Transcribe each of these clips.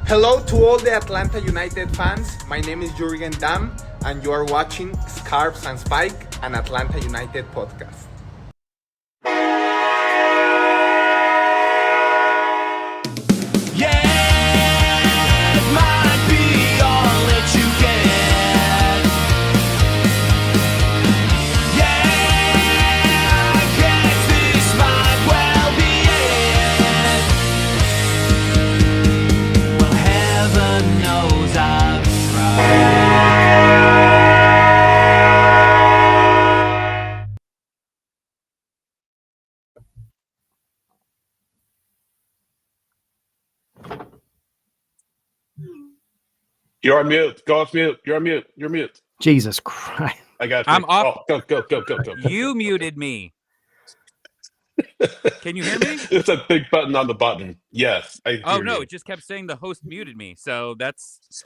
Hello to all the Atlanta United fans. My name is Jurgen Damm, and you are watching Scarves and Spike, an Atlanta United podcast. You're on mute. Go off mute. You're on mute. You're mute. Jesus Christ. I got. I'm off. Oh, go. You muted me. Can you hear me? It's a big button on the button. Yes. Oh, no. It just kept saying the host muted me. So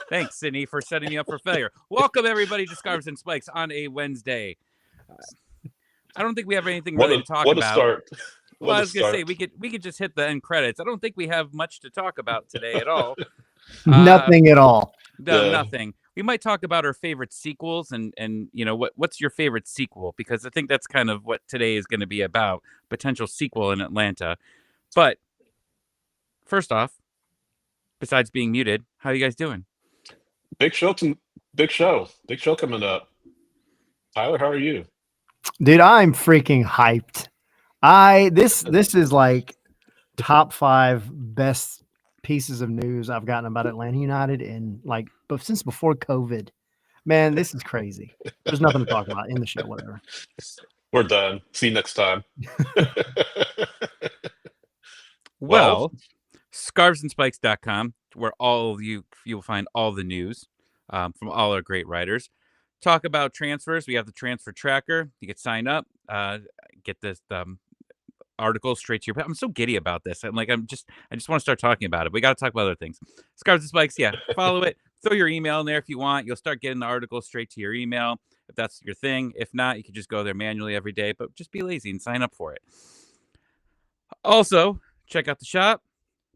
thanks, Sydney, for setting me up for failure. Welcome, everybody, to Scarves and Spikes on a Wednesday. I don't think we have anything really to talk about. What a start. Well, I was going to say, we could just hit the end credits. I don't think we have much to talk about today at all. Nothing at all. No, nothing. We might talk about our favorite sequels and you know what's your favorite sequel, because I think that's kind of what today is going to be about, potential sequel in Atlanta. But first off, besides being muted, how are you guys doing? Big show coming up. Tyler, how are you? Dude, I'm freaking hyped. This is like top 5 best pieces of news I've gotten about Atlanta United in since before COVID. Man, this is crazy. There's nothing to talk about in the show, whatever. We're done. See you next time. Well, scarvesandspikes.com, where you'll find all the news from all our great writers. Talk about transfers. We have the transfer tracker. You can sign up, get this article straight to your. I'm so giddy about this. I just want to start talking about it. We got to talk about other things. Scarves and Spikes, yeah. Follow it. Throw your email in there if you want. You'll start getting the article straight to your email if that's your thing. If not, you can just go there manually every day. But just be lazy and sign up for it. Also, check out the shop,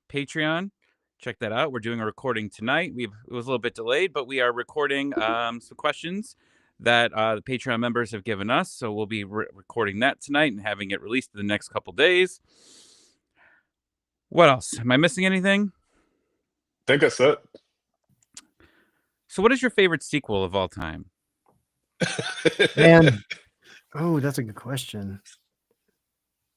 Patreon. Check that out. We're doing a recording tonight. It was a little bit delayed, but we are recording some questions that the Patreon members have given us. So we'll be recording that tonight and having it released in the next couple days. What else? Am I missing anything? I think that's it. So what is your favorite sequel of all time? Man, that's a good question.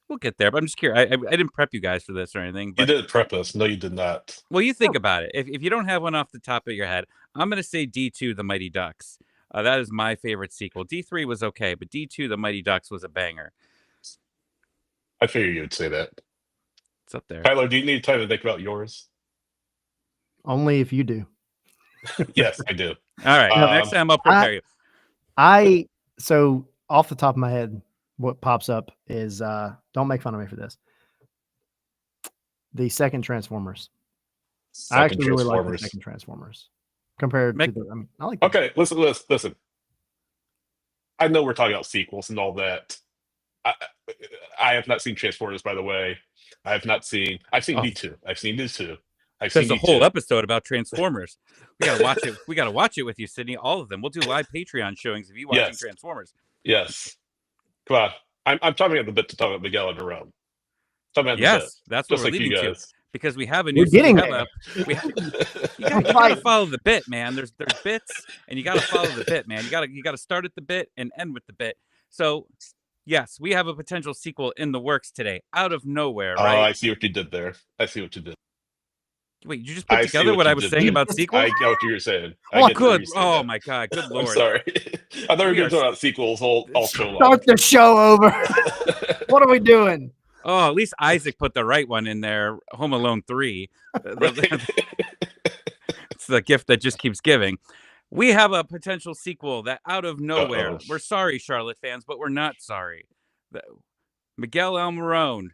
We'll get there, but I'm just curious. I didn't prep you guys for this or anything. But... You didn't prep us. No, you did not. Well, you think about it. If you don't have one off the top of your head, I'm going to say D2, The Mighty Ducks. That is my favorite sequel. D3 was okay, but D2, The Mighty Ducks was a banger. I figured you would say that. It's up there. Tyler, do you need time to think about yours? Only if you do. Yes, I do. All right. Next time I'll prepare you. So off the top of my head, what pops up is don't make fun of me for this. The second Transformers. I actually really like the second Transformers compared to the. I like. Okay, listen. I know we're talking about sequels and all that. I have not seen Transformers, by the way. I've seen D2. I've seen D2. There's a whole episode about Transformers. We gotta watch it. We gotta watch it with you, Sydney. All of them. We'll do live Patreon showings of you watching Transformers. Yes. Come on. I'm talking about the bit to talk about Miguel Almiron. Yes, that's what we're leading to. Because we have a new. You gotta follow the bit, man. There's bits, and you gotta follow the bit, man. You gotta start at the bit and end with the bit. So, yes, we have a potential sequel in the works today, out of nowhere. Right? Oh, I see what you did there. Wait, you just put together what I was saying about sequels? I know what you were saying. Good. Oh my God. Good Lord. I'm sorry. I thought we were going to talk about sequels all show long. Start the show over. What are we doing? Oh, at least Isaac put the right one in there. Home Alone 3. It's the gift that just keeps giving. We have a potential sequel that out of nowhere. Uh-oh. We're sorry, Charlotte fans, but we're not sorry. Miguel Almiron,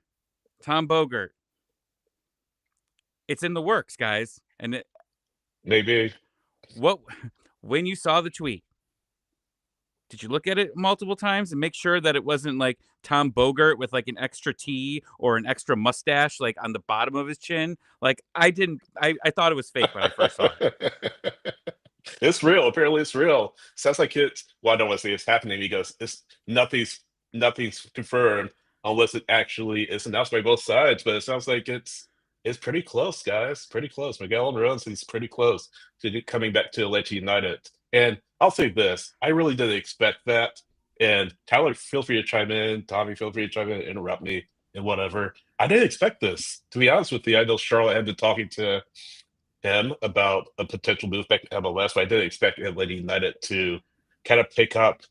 Tom Bogert. It's in the works, guys. And maybe when you saw the tweet, Did you look at it multiple times and make sure that it wasn't like Tom Bogert with like an extra T or an extra mustache like on the bottom of his chin? Like I didn't. I thought it was fake when I first saw it. It's real. Apparently, it's real. Sounds like it's. Well, I don't want to say it's happening because it's nothing's confirmed unless it actually is announced by both sides. But it sounds like it's pretty close, guys. Pretty close. Miguel Almiron says he's pretty close to coming back to Atlanta United. And I'll say this: I really didn't expect that. And Tyler, feel free to chime in. Tommy, feel free to chime in, interrupt me, and whatever. I didn't expect this. To be honest with you, I know Charlotte had been talking to him about a potential move back to MLS, but I didn't expect Atlanta United to kind of pick up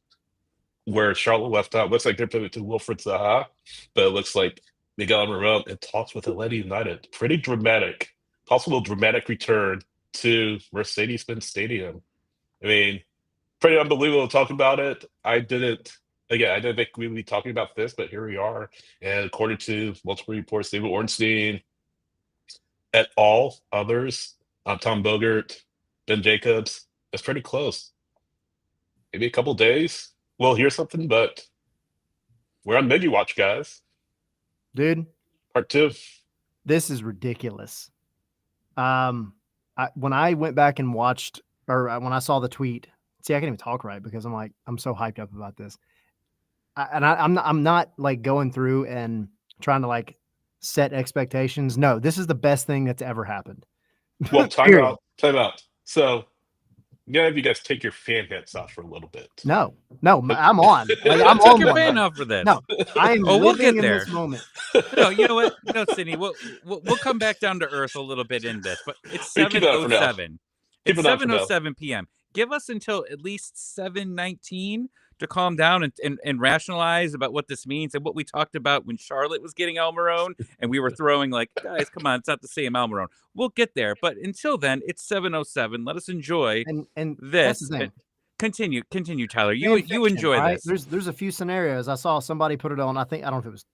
where Charlotte left out. Looks like they're pivoting to Wilfred Zaha, but it looks like Miguel Almiron in talks with Atlanta United. Pretty dramatic, possible dramatic return to Mercedes-Benz Stadium. I mean, pretty unbelievable to talk about it. I didn't think we would be talking about this, but here we are. And according to multiple reports, David Ornstein et al., others, Tom Bogert, Ben Jacobs, it's pretty close. Maybe a couple days, we'll hear something, but we're on menu watch, guys. Dude, Part 2. this is ridiculous. When I went back and watched, or when I saw the tweet, see, I can't even talk right because I'm so hyped up about this. I'm not like going through and trying to like set expectations. No, this is the best thing that's ever happened. Well, time out. So, have you guys take your fan hats off for a little bit. No, I'm on. Like, I'm Took on your one. fan off for this. No, I am Oh, we'll living get in there. this moment. No, you know what? No, Sydney, we'll come back down to earth a little bit in this, but it's Keep it up for now. 7:07. Keep It's it up for now. 7:07 p.m. Give us until at least 7:19 to calm down and rationalize about what this means and what we talked about when Charlotte was getting Almiron and we were throwing like, guys, come on, it's not the same Almiron. We'll get there, but until then, it's 7:07. Let us enjoy And this. that's the thing. Continue, Tyler. You Fan enjoy fiction, this. right? There's a few scenarios. I saw somebody put it on. I don't know if it was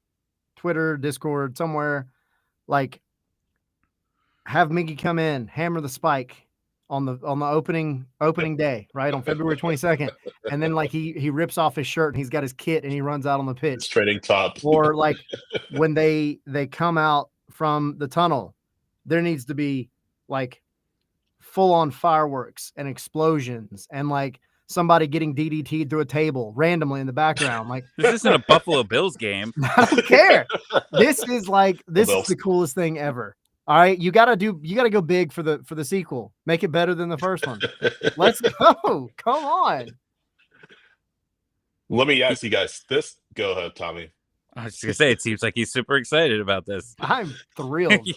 Twitter, Discord, somewhere. Like, have Miggy come in, hammer the spike on the opening day, right, on February 22nd, and then like he rips off his shirt and he's got his kit and he runs out on the pitch. It's trading top. Or like when they come out from the tunnel, there needs to be like full on fireworks and explosions and like somebody getting DDT'd through a table randomly in the background. Like, This isn't a Buffalo Bills game. I don't care. This is the coolest thing ever. All right, you gotta go big for the sequel. Make it better than the first one. Let's go. Come on. Let me ask you guys this. Go ahead, Tommy. I was just gonna say, it seems like he's super excited about this. I'm thrilled.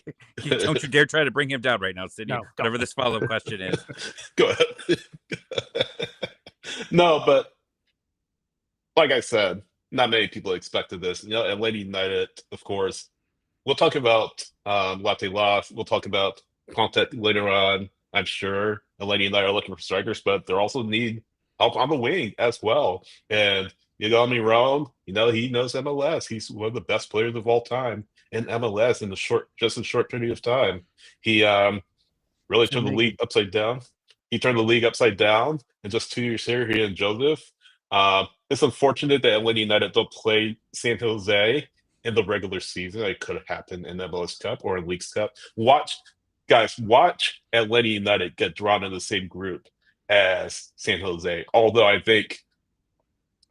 Don't you dare try to bring him down right now, Sydney. No, whatever this follow-up question is. Go ahead. No, but like I said, not many people expected this. Atlanta United, of course. We'll talk about Latte Lath. We'll talk about Piatek later on, I'm sure. Atlanta United are looking for strikers, but they also need help on the wing as well. And Miguel Almiron, he knows MLS. He's one of the best players of all time in MLS in a short period of time. He really turned the league upside down. He turned the league upside down in just 2 years here in Joseph. It's unfortunate that Atlanta United don't play San Jose in the regular season. It could have happened in the MLS Cup or in Leagues Cup. Watch Atlanta United get drawn in the same group as San Jose. Although I feel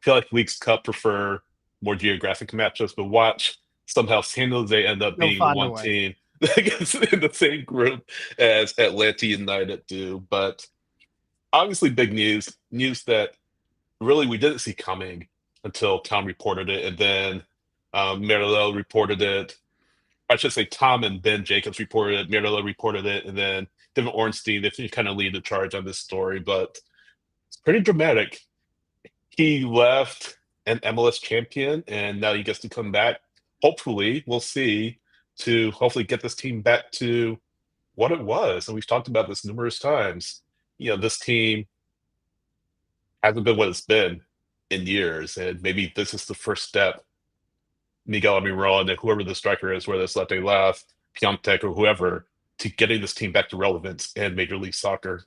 like Leagues Cup prefer more geographic matchups, but watch somehow San Jose end up being one team in the same group as Atlanta United do. But obviously big news that really we didn't see coming until Tom reported it, and then Merlo reported it. I should say Tom and Ben Jacobs reported it, Merlo reported it, and then David Ornstein, they kind of lead the charge on this story, but it's pretty dramatic. He left an MLS champion, and now he gets to come back. Hopefully, we'll see, to hopefully get this team back to what it was. And we've talked about this numerous times. This team hasn't been what it's been in years, and maybe this is the first step. Miguel Almiron and whoever the striker is, whether it's Latte Lath, Piatek, or whoever, to getting this team back to relevance in Major League Soccer.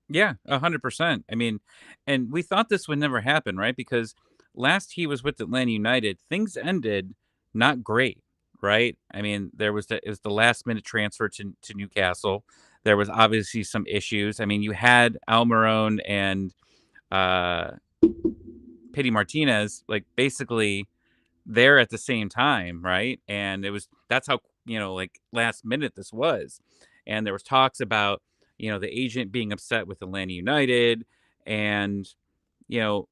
Yeah, 100%. I mean, and we thought this would never happen, right? Because last he was with Atlanta United, things ended not great, right? I mean, it was the last minute transfer to Newcastle. There was obviously some issues. I mean, you had Almiron and uh Pity Martinez like basically there at the same time, right? And that's how, like last minute this was. And there was talks about, the agent being upset with Atlanta United. And,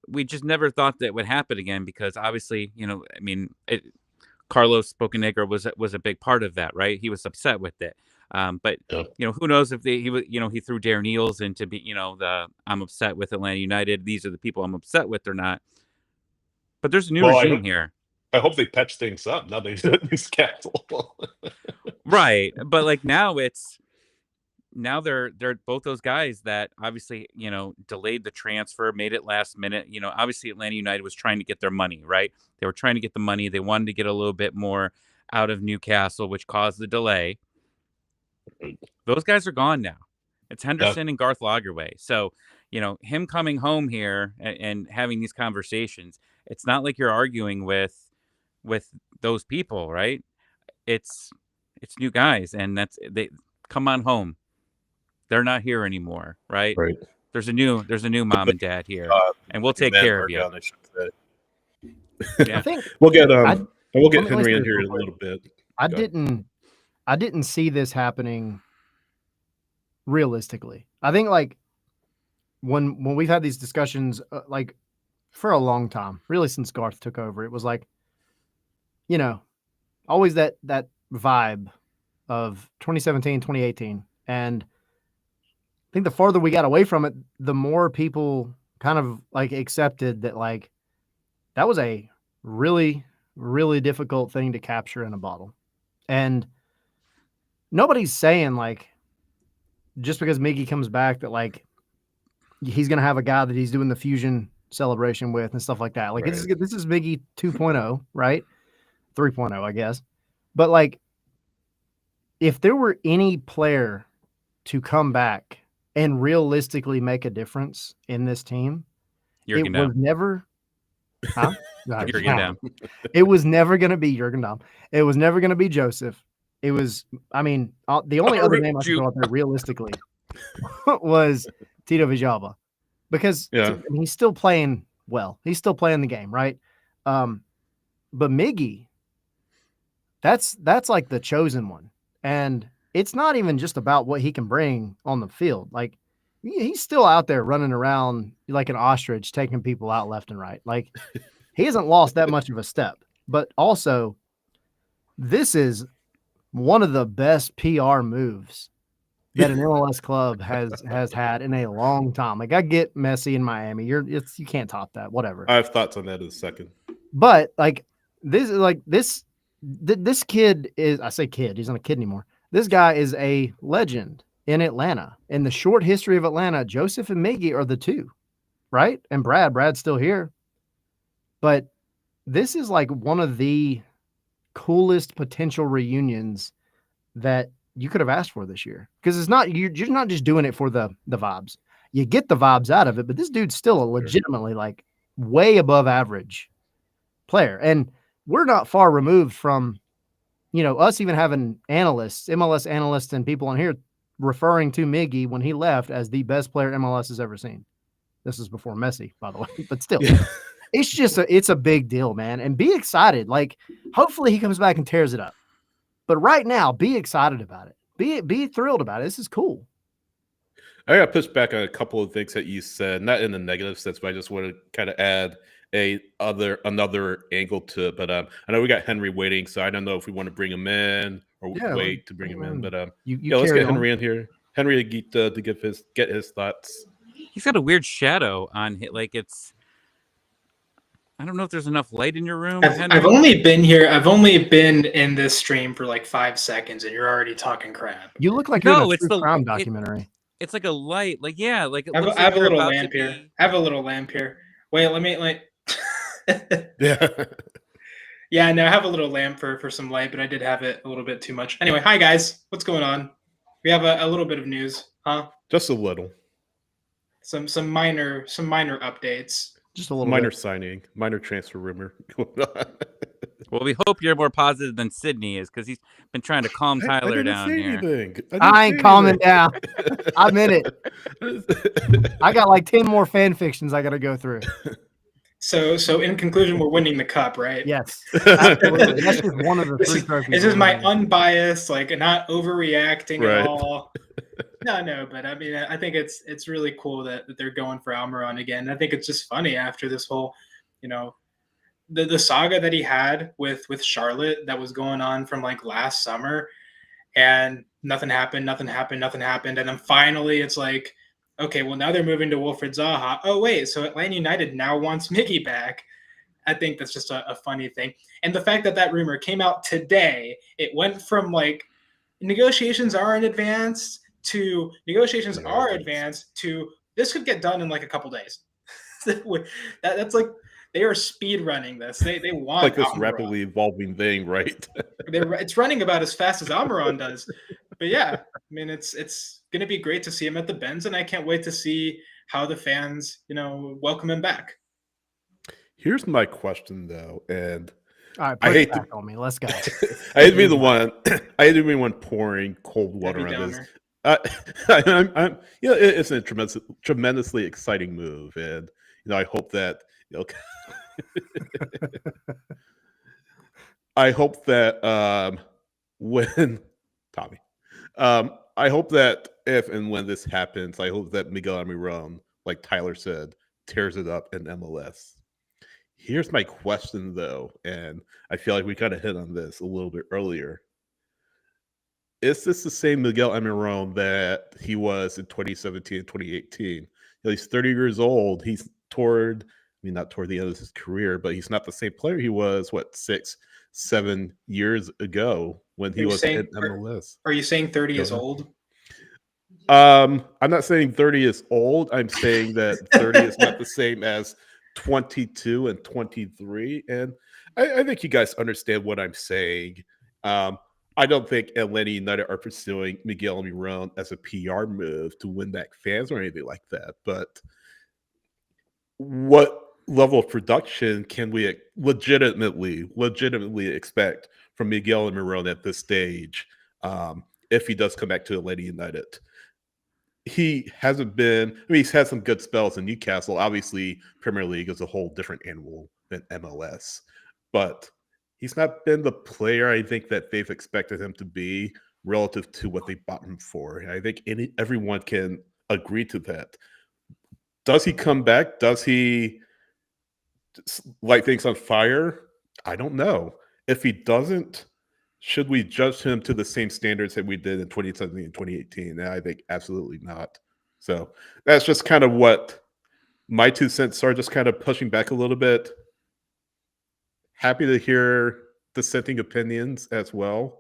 we just never thought that would happen again because obviously, I mean, Carlos Bocanegra was a big part of that, right? He was upset with it. But Yeah. who knows if he was, he threw Darren Eales into be, the I'm upset with Atlanta United. These are the people I'm upset with or not. But there's a new regime here. I hope they patch things up now. They Newcastle. Right. But like now they're both those guys that obviously, delayed the transfer, made it last minute. Obviously Atlanta United was trying to get their money, right? They were trying to get the money. They wanted to get a little bit more out of Newcastle, which caused the delay. Those guys are gone now. It's Henderson and Garth Lagerwey. So, him coming home here and having these conversations, it's not like you're arguing with those people, right? It's new guys, and they come on home. They're not here anymore, right? Right. There's a new mom and dad here, and we'll take care of you. I think we'll get Henry in here in a little bit. I didn't see this happening realistically. I think like when we've had these discussions like for a long time, really since Garth took over, it was like, always that vibe of 2017, 2018. And I think the farther we got away from it, the more people kind of like accepted that like that was a really, really difficult thing to capture in a bottle. And nobody's saying like just because Miggy comes back that like he's going to have a guy that he's doing the fusion celebration with and stuff like that. Like this is Miggy 2.0, right? 3.0, I guess. But like if there were any player to come back and realistically make a difference in this team, it was never Jürgen Damm. It was never going to be Jürgen Damm. It was never going to be Joseph. It was, I mean, the only other name I could go out there realistically was Tito Villalba because he's still playing well. He's still playing the game, right? But Miggy, that's like the chosen one. And it's not even just about what he can bring on the field. Like he's still out there running around like an ostrich, taking people out left and right. Like he hasn't lost that much of a step, but also this is one of the best PR moves that an MLS club has had in a long time. Like I get Messi in Miami. You can't top that, whatever. I have thoughts on that in a second. But like this kid is, I say kid, he's not a kid anymore. This guy is a legend in Atlanta. In the short history of Atlanta, Joseph and Miggy are the two, right? And Brad's still here. But this is like one of the coolest potential reunions that you could have asked for this year. Because it's not, you're not just doing it for the vibes. You get the vibes out of it, but this dude's still a legitimately like way above average player. And we're not far removed from, us even having analysts, MLS analysts and people on here referring to Miggy when he left as the best player MLS has ever seen. This is before Messi, by the way, but still. It's just it's a big deal, man. And be excited. Like, hopefully he comes back and tears it up. But right now, be excited about it. Be thrilled about it. This is cool. I got to push back on a couple of things that you said, not in a negative sense, but I just want to kind of add another angle to it. But I know we got Henry waiting, so I don't know if we want to bring him in or wait to bring him in. But let's get Henry in here. Henry to get his thoughts. He's got a weird shadow on it. Like I don't know if there's enough light in your room. I've only been here. I've only been in this stream for like 5 seconds, and you're already talking crap. You look like you're in a true crime documentary. It's like a light. Like yeah, like it I looks have like a little lamp here. I have a little lamp here. Wait, let me Yeah, no, I have a little lamp for some light, but I did have it a little bit too much. Anyway, hi guys, what's going on? We have a little bit of news, huh? Just a little. some minor updates. Just a little minor bit. signing, minor transfer rumor. Well, we hope you're more positive than Sydney is, because he's been trying to calm I Tyler didn't down say here. anything. I ain't calming down. I'm in it. I got like 10 more fan fictions I got to go through. So in conclusion, we're winning the cup, right? Yes, absolutely. That's just one of the This three is, trophies. this we're is my winning. unbiased, like not overreacting Right. at all. No, but I mean, I think it's really cool that they're going for Almiron again. I think it's just funny after this whole, the saga that he had with Charlotte that was going on from like last summer, and nothing happened, and then finally it's like, okay, well now they're moving to Wilfred Zaha. Oh wait, so Atlanta United now wants Mickey back. I think that's just a funny thing. And the fact that rumor came out today, it went from like negotiations are in advance to negotiations are advanced to this could get done in like a couple days. That's like they are speed running this. They want like this Almiron. rapidly evolving thing, right? It's running about as fast as Almiron does. But yeah, I mean it's going to be great to see him at the Benz, and I can't wait to see how the fans, welcome him back. Here's my question though, and All right, I put hate it back on me. Let's go. I hate to be the one. I hate to be one pouring cold water on this. It's a tremendously exciting move, and I hope that I hope that when Tommy, I hope that if and when this happens, I hope that Miguel Almiron, like Tyler said, tears it up in MLS. Here's my question, though, and I feel like we kind of hit on this a little bit earlier. Is this the same Miguel Almiron that he was in 2017 and 2018? He's 30 years old. He's not toward the end of his career, but he's not the same player he was, 6-7 years ago when he was in MLS. Are you saying 30 is old? I'm not saying 30 is old. I'm saying that 30 is not the same as 22 and 23. And I think you guys understand what I'm saying. I don't think Atlanta United are pursuing Miguel Almiron as a PR move to win back fans or anything like that. But what level of production can we legitimately expect from Miguel Almiron at this stage if he does come back to Atlanta United? He hasn't been. He's had some good spells in Newcastle. Obviously, Premier League is a whole different animal than MLS, but he's not been the player I think that they've expected him to be relative to what they bought him for. And I think everyone can agree to that. Does he come back? Does he light things on fire? I don't know. If he doesn't, should we judge him to the same standards that we did in 2017 and 2018? And I think absolutely not. So that's just kind of what my 2 cents are, just kind of pushing back a little bit. Happy to hear dissenting opinions as well.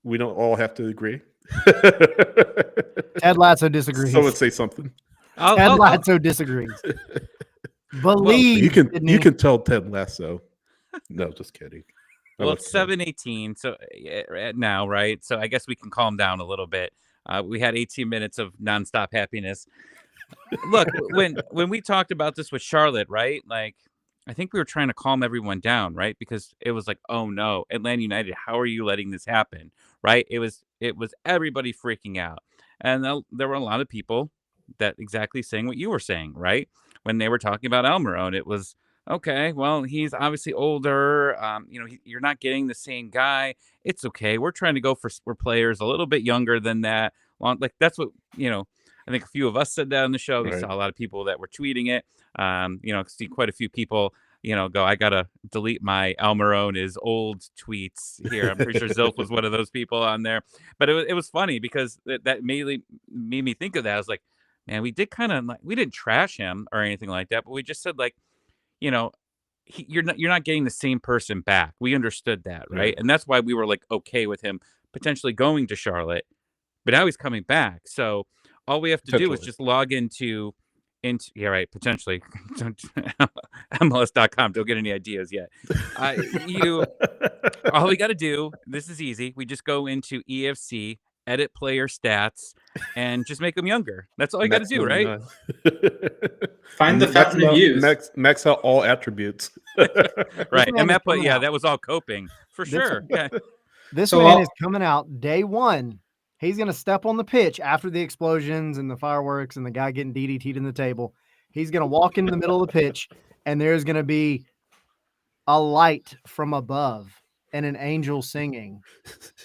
We don't all have to agree. Ted Lasso disagrees. Someone say something. Ted Lasso disagrees. Believe you can tell Ted Lasso. No, just kidding. Well, it's 7:18, so now, right? So I guess we can calm down a little bit. We had 18 minutes of nonstop happiness. Look, when we talked about this with Charlotte, right? Like, I think we were trying to calm everyone down, right? Because it was like, oh no, Atlanta United, how are you letting this happen, right? It was everybody freaking out, and there were a lot of people that exactly saying what you were saying, right? When they were talking about Almiron, it was, okay, well, he's obviously older. You're not getting the same guy. It's okay. We're trying to go for players a little bit younger than that. Like that's what, I think a few of us said that on the show. We saw a lot of people that were tweeting it. See quite a few people, go, I got to delete my Almiron is old tweets here. I'm pretty sure Zilf was one of those people on there. But it was funny because that made me think of that. I was like, man, we did kind of like, we didn't trash him or anything like that, but we just said like, you're not getting the same person back. We understood that, right? And that's why we were like okay with him potentially going to Charlotte, but now he's coming back. So all we have to do is just log into potentially MLS.com. Don't get any ideas yet. All we got to do, this is easy. We just go into EFC edit player stats, and just make them younger. That's all you got to do, right? Find the fountain of youth. Max out all attributes. Right. And Matt put, that was all coping for sure. Yeah. This man is coming out day one. He's going to step on the pitch after the explosions and the fireworks and the guy getting DDT'd in the table. He's going to walk into the middle of the pitch, and there's going to be a light from above and an angel singing.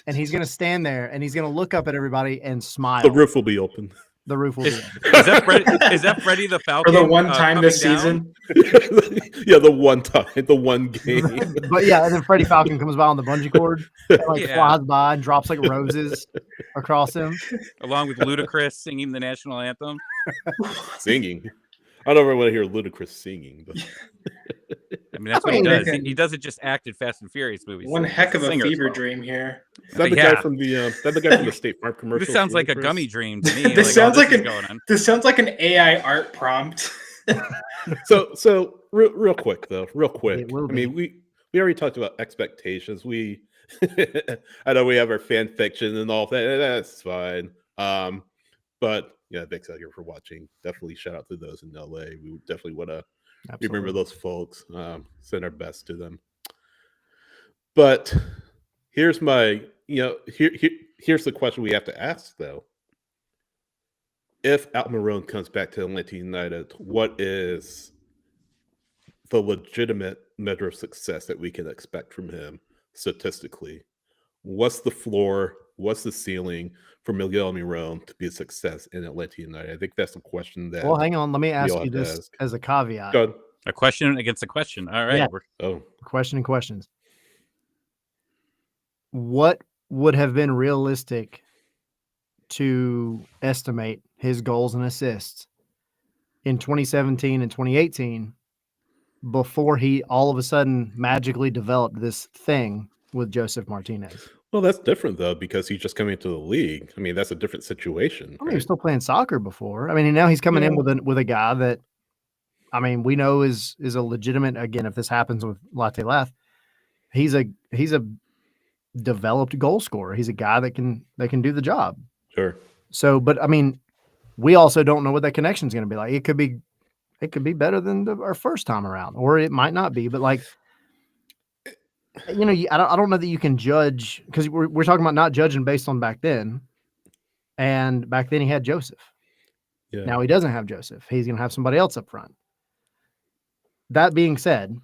And he's going to stand there, and he's going to look up at everybody and smile. The roof will be open. The roof will be open. Is that Freddie the Falcon? For the one time this season? Yeah, the one time, the one game. But yeah, and then Freddie Falcon comes by on the bungee cord and flies by and drops like roses across him. Along with Ludacris singing the national anthem. Singing. I don't ever want to hear Ludacris singing. But... I mean, that's what he does. He doesn't just act in Fast and Furious movies. One heck of a fever dream here. Is that the guy from the State Farm commercial? This sounds like a gummy dream to me. This sounds like an AI art prompt. So real quick though, I mean, we already talked about expectations. I know we have our fan fiction and all that. And that's fine. But yeah, thanks out here for watching. Definitely shout out to those in LA. We definitely want to remember those folks. Send our best to them. But here's my, here's the question we have to ask though. If Almiron comes back to Atlanta United, what is the legitimate measure of success that we can expect from him statistically? What's the floor? What's the ceiling for Miguel Almiron to be a success in Atlanta United? I think that's the question that. Well, hang on. Let me ask you this as a caveat. Go ahead. A question against a question. All right. Yeah. Question and questions. What would have been realistic to estimate his goals and assists in 2017 and 2018 before he all of a sudden magically developed this thing with Joseph Martinez? Well, that's different though, because he's just coming into the league. I mean, that's a different situation. He was still playing soccer before. I mean, and now he's coming in with a guy that, I mean, we know is a legitimate. Again, if this happens with Latte Lath, he's a developed goal scorer. He's a guy that can do the job. Sure. So, but I mean, we also don't know what that connection is going to be like. It could be better than our first time around, or it might not be. But like, I don't know that you can judge, because we're talking about not judging based on back then. And back then he had Joseph. Yeah. Now he doesn't have Joseph. He's going to have somebody else up front. That being said,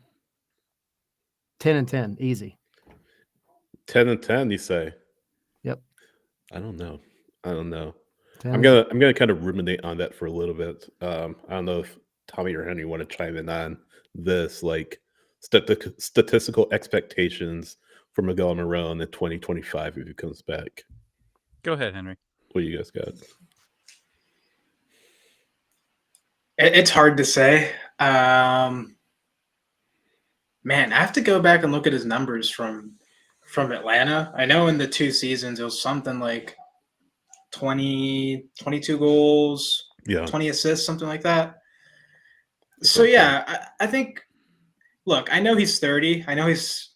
10-10, easy. 10-10, you say? Yep. I don't know. I'm gonna kind of ruminate on that for a little bit. I don't know if Tommy or Henry want to chime in on this, like statistical expectations for Miguel Almiron in 2025 if he comes back. Go ahead, Henry. What do you guys got? It's hard to say. Man, I have to go back and look at his numbers from Atlanta. I know in the 2 seasons it was something like 22 goals, 20 assists, something like that. So yeah, I think, look, I know he's 30. I know this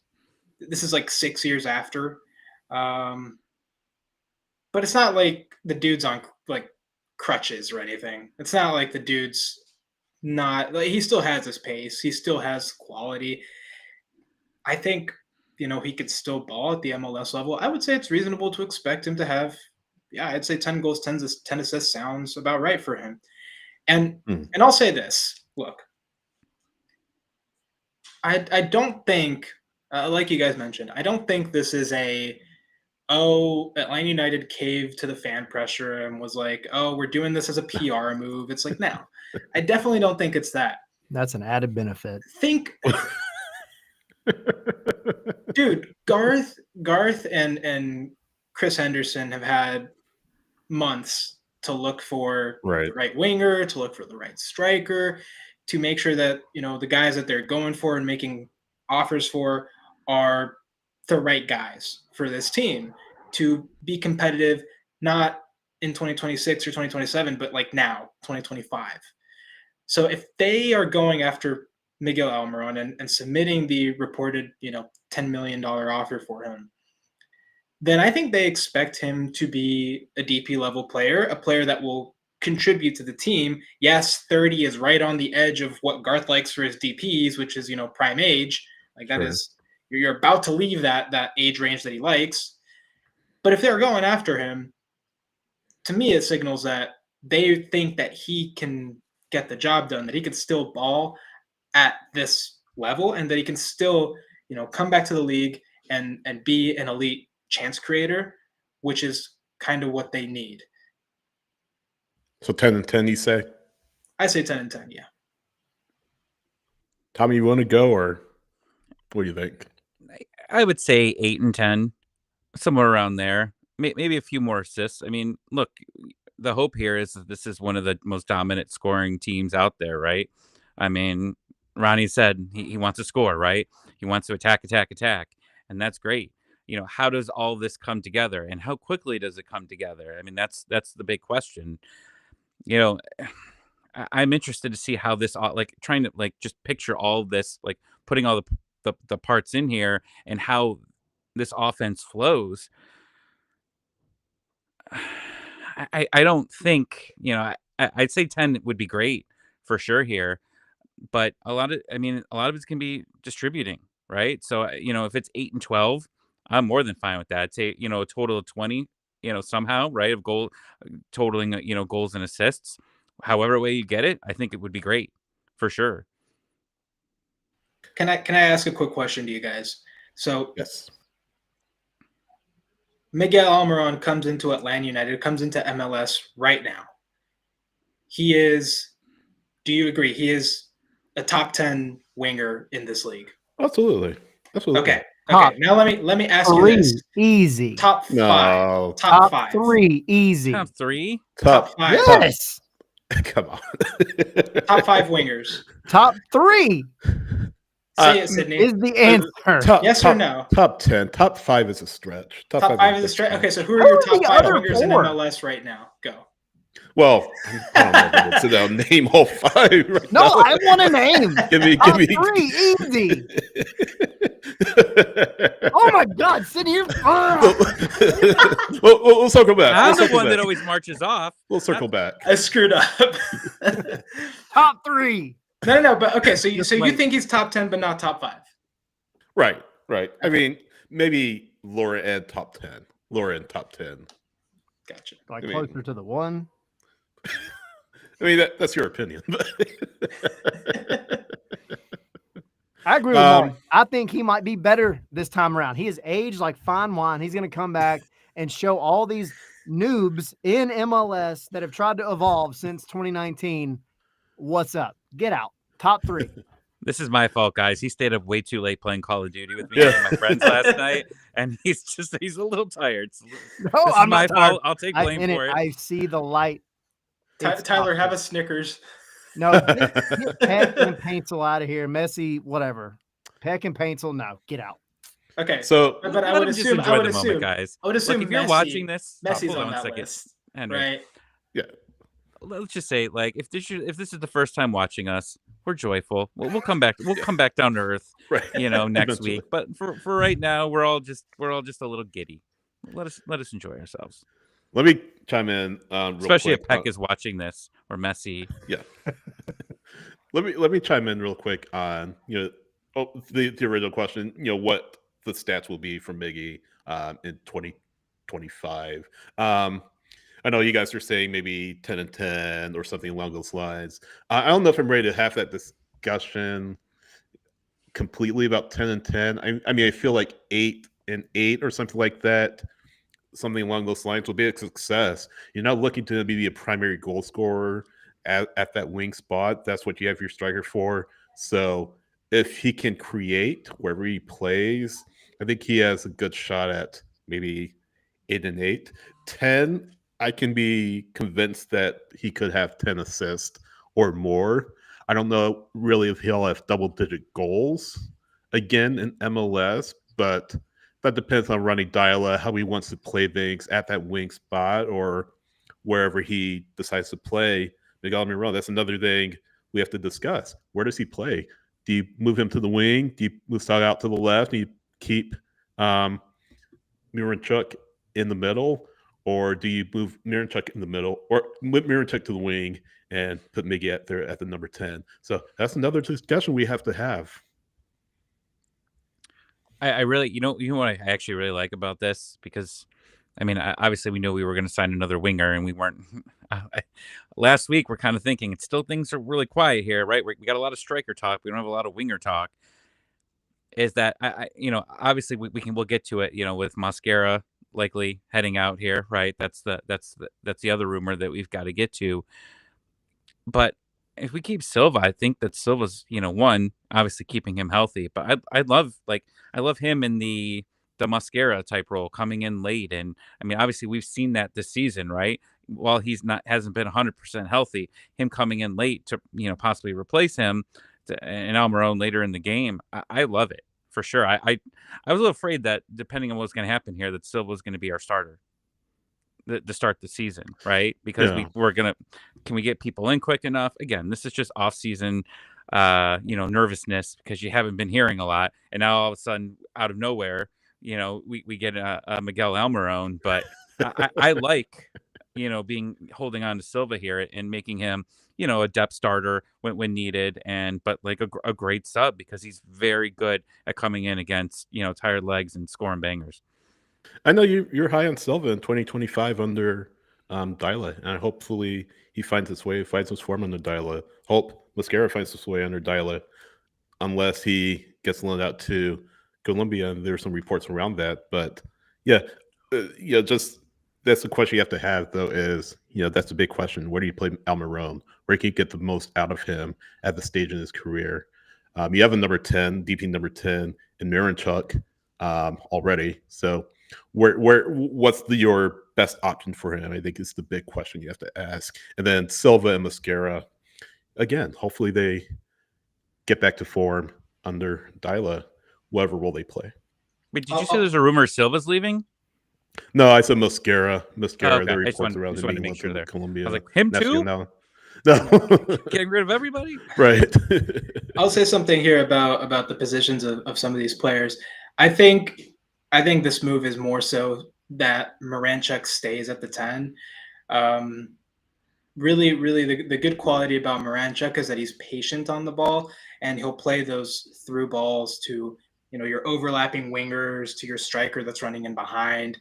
is like 6 years after. But it's not like the dude's on like crutches or anything. It's not like the dude's not, like, he still has his pace. He still has quality. I think, he could still ball at the MLS level. I would say it's reasonable to expect him to have, I'd say 10 goals, 10 assists sounds about right for him. And I'll say this, look, I don't think, like you guys mentioned, I don't think this is Atlanta United caved to the fan pressure and was like, we're doing this as a PR move. It's like, no, I definitely don't think it's that. That's an added benefit. Dude, Garth and Chris Henderson have had months to look for the right winger, to look for the right striker, to make sure that, the guys that they're going for and making offers for are the right guys for this team to be competitive, not in 2026 or 2027, but like now, 2025. So if they are going after Miguel Almiron and submitting the reported, $10 million offer for him, then I think they expect him to be a DP level player, a player that will contribute to the team. Yes, 30 is right on the edge of what Garth likes for his DPs, which is, prime age. Like that is, you're about to leave that age range that he likes. But if they're going after him, to me, it signals that they think that he can get the job done, that he could still ball at this level, and that he can still, come back to the league and be an elite chance creator, which is kind of what they need. So 10 and 10, you say? I say 10 and 10, yeah. Tommy, you want to go, or what do you think? I would say 8 and 10, somewhere around there. Maybe a few more assists. I mean, look, the hope here is that this is one of the most dominant scoring teams out there, right? I mean, Ronnie said he wants to score, right? He wants to attack, and that's great. How does all this come together, and how quickly does it come together? I mean, that's the big question. I'm interested to see how this, trying to just picture all of this, putting all the parts in here and how this offense flows. I don't think, I'd say 10 would be great for sure here, but a lot of it can be distributing, right? So, if it's 8 and 12, I'm more than fine with that. I'd say, a total of 20, somehow, right, of goal totaling, goals and assists. However way you get it, I think it would be great for sure. Can I ask a quick question to you guys? So Yes. Miguel Almiron comes into Atlanta United, comes into MLS right now. He is, do you agree? He is a top 10 winger in this league. Absolutely. Okay. Now let me ask you this. Easy. Top 5. No. Top 5. 3 easy. Top 3? Top 5. Yes. Come on. Top 5 wingers. Top 3 Say it, Sydney. is the answer. Yes or no? Top 10. Top 5 is a stretch. Top 5 is a stretch. Okay, so who are your top 5 wingers in MLS right now? Go. Well, I don't know if I can sit down and name all 5 right No, now. I want a name. Give me. Top 3 easy. Oh my God, sit here. We'll circle back. I'm the one that always marches off. We'll circle back. I screwed up. Top 3. No, but okay, so you think he's top 10 but not top 5. Right. I mean, maybe Laura and top 10. Gotcha. Closer to the 1. I mean, that's your opinion. I agree with Mark. I think he might be better this time around. He is aged like fine wine. He's going to come back and show all these noobs in MLS that have tried to evolve since 2019. What's up? Get out. Top 3. This is my fault, guys. He stayed up way too late playing Call of Duty with me and my friends last night, and he's a little tired. No, I'm my not tired. fault. I'll take blame for it. I see the light. Tyler, have a Snickers. No, get Peck and Paintsel out of here. Messi, whatever. Peck and Paintsel, no, get out. Okay, so but I would assume, guys. I would assume if you're Messi, watching this, Messi's hold on that second, list, Henry. right? Yeah. Let's just say, if this is the first time watching us, we're joyful. We'll come back. We'll come back down to earth, right. Next week. But for right now, we're all just a little giddy. Let us enjoy ourselves. Let me chime in, real especially quick. if Peck is watching this or Messi. Yeah. Let me chime in real quick on the original question. What the stats will be for Miggy in 2025. I know you guys are saying maybe 10 and 10 or something along those lines. I don't know if I'm ready to have that discussion completely about 10 and 10. I mean, I feel like 8 and 8 or something like that. Something along those lines will be a success. You're not looking to be a primary goal scorer at that wing spot. That's what you have your striker for. So if he can create wherever he plays, I think he has a good shot at maybe 8 and 8. 10, I can be convinced that he could have 10 assists or more. I don't know really if he'll have double-digit goals again in MLS, but that depends on Ronnie Dyla, how he wants to play things at that wing spot or wherever he decides to play. Miguel Almiron, that's another thing we have to discuss. Where does he play? Do you move him to the wing? Do you move Saga out to the left? Do you keep Miranchuk in the middle, or do you move Miranchuk in the middle, or move Miranchuk to the wing and put Miggy at the number 10? So that's another discussion we have to have. I really, you know what I actually really like about this, because I mean, obviously we knew we were going to sign another winger, and we weren't. Last week we're kind of thinking it's still, things are really quiet here, right? We got a lot of striker talk. We don't have a lot of winger talk. Is that obviously we'll get to it, with Mosquera likely heading out here, right? That's the other rumor that we've got to get to. But if we keep Silva, I think that Silva's, one, obviously keeping him healthy. But I love him in the Mosquera type role, coming in late. And I mean, obviously we've seen that this season, right? While hasn't been 100% healthy, him coming in late to, possibly replace him and Almiron later in the game. I love it for sure. I was a little afraid that depending on what's going to happen here, that Silva was going to be our starter to start the season, right? Because can we get people in quick enough? Again, this is just off season, nervousness, because you haven't been hearing a lot, and now all of a sudden, out of nowhere, we get a Miguel Almiron. But I like, holding on to Silva here and making him, a depth starter when needed, but like a great sub, because he's very good at coming in against, tired legs and scoring bangers. I know you're high on Silva in 2025 under Dyla, and hopefully he finds his form under Dyla. Hope Mosquera finds his way under Dyla, unless he gets loaned out to Colombia, and there's some reports around that. But just that's the question you have to have, though, is, that's the big question. Where do you play Almiron? Where can you get the most out of him at the stage in his career? You have a number 10, DP number 10, in Miranchuk already. So what's your best option for him? I think is the big question you have to ask. And then Silva and Mosquera, again, hopefully they get back to form under Dyla, whatever role they play. Wait, did you say there's a rumor Silva's leaving? No, I said Mosquera. Okay. The reports around him make sure there. Colombia. I was like, him too? No. Getting rid of everybody? Right. I'll say something here about the positions of some of these players. I think this move is more so that Miranchuk stays at the 10. Really, the good quality about Miranchuk is that he's patient on the ball, and he'll play those through balls to, your overlapping wingers, to your striker that's running in behind.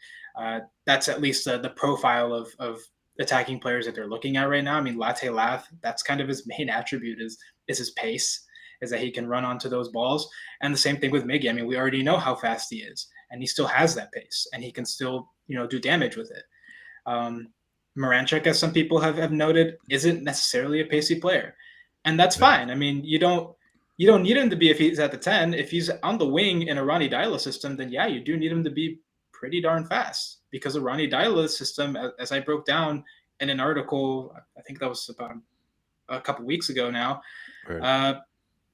That's at least the profile of attacking players that they're looking at right now. I mean, Latte Lath, that's kind of his main attribute is his pace, is that he can run onto those balls. And the same thing with Miggy. I mean, we already know how fast he is, and he still has that pace, and he can still, do damage with it. Miranchuk, as some people have noted, isn't necessarily a pacey player, and that's fine. I mean, you don't need him to be if he's at the 10. If he's on the wing in a Ronnie Dyla system, then yeah, you do need him to be pretty darn fast, because the Ronnie Dyla system, as I broke down in an article, I think that was about a couple weeks ago now, right.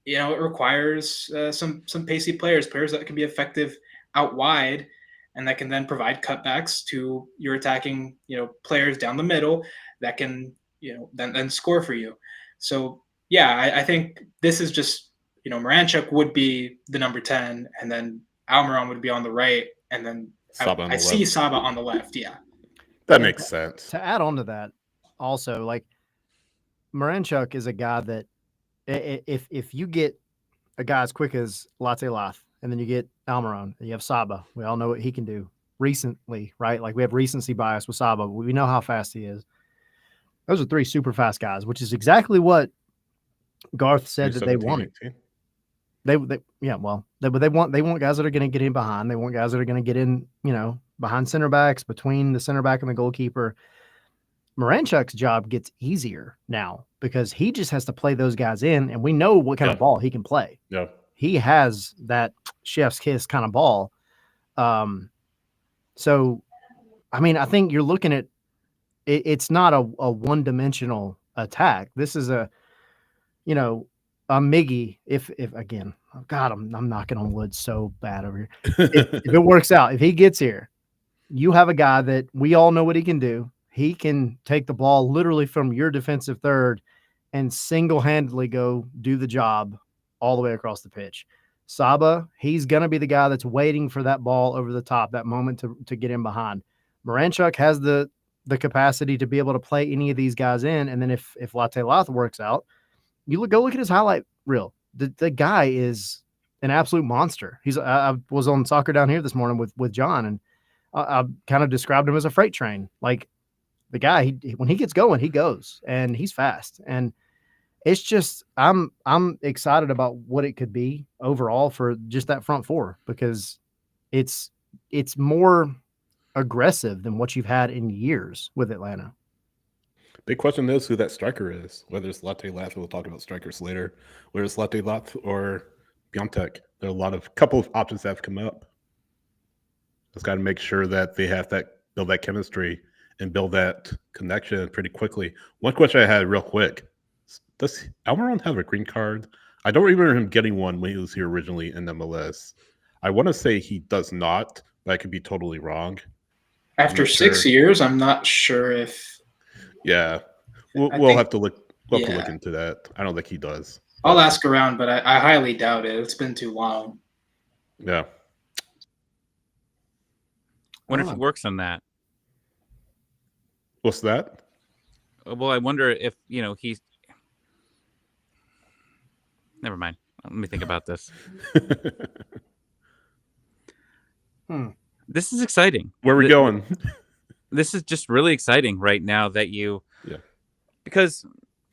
It requires some pacey players that can be effective out wide, and that can then provide cutbacks to your attacking, players down the middle that can, then score for you. So yeah, I think this is just, Miranchuk would be the number 10, and then Almiron would be on the right, and then I see Saba on the left. Yeah, that makes sense. To add on to that, also, like, Miranchuk is a guy that if you get a guy as quick as Latte Lath, and then you get Almiron, and you have Saba, we all know what he can do recently, right? Like, we have recency bias with Saba. We know how fast he is. Those are 3 super fast guys, which is exactly what Garth said that they wanted. They want guys that are going to get in behind. They want guys that are going to get in, behind center backs, between the center back and the goalkeeper. Miranchuk's job gets easier now because he just has to play those guys in, and we know what kind of ball he can play. Yeah. He has that chef's kiss kind of ball. So, I mean, I think you're looking at it's not a one-dimensional attack. This is a Miggy. If again, oh God, I'm knocking on wood so bad over here. If it works out, if he gets here, you have a guy that we all know what he can do. He can take the ball literally from your defensive third and single-handedly go do the job all the way across the pitch. Saba, he's going to be the guy that's waiting for that ball over the top, that moment to get in behind. Moranchuk has the capacity to be able to play any of these guys in. And then if Latte Lath works out, go look at his highlight reel. The guy is an absolute monster. I was on Soccer Down Here this morning with John, and I kind of described him as a freight train. Like the guy, when he gets going, he goes, and he's fast. And it's just I'm excited about what it could be overall for just that front four, because it's more aggressive than what you've had in years with Atlanta. Big question is who that striker is. Whether it's Latte Lath, we'll talk about strikers later. Whether it's Latte Lath or Piatek, there are a couple of options that have come up. Just got to make sure that they have build that chemistry and build that connection pretty quickly. One question I had real quick: does Almiron have a green card? I don't remember him getting one when he was here originally in MLS. I want to say he does not, but I could be totally wrong. After 6 years, I'm not sure if. Yeah, we'll have to look. We'll have to look into that. I don't think he does. I'll ask around, but I highly doubt it. It's been too long. Yeah. Wonder if he works on that. What's that? Well, I wonder if he's. Never mind. Let me think about this. This is exciting. Where are we going? This is just really exciting right now that because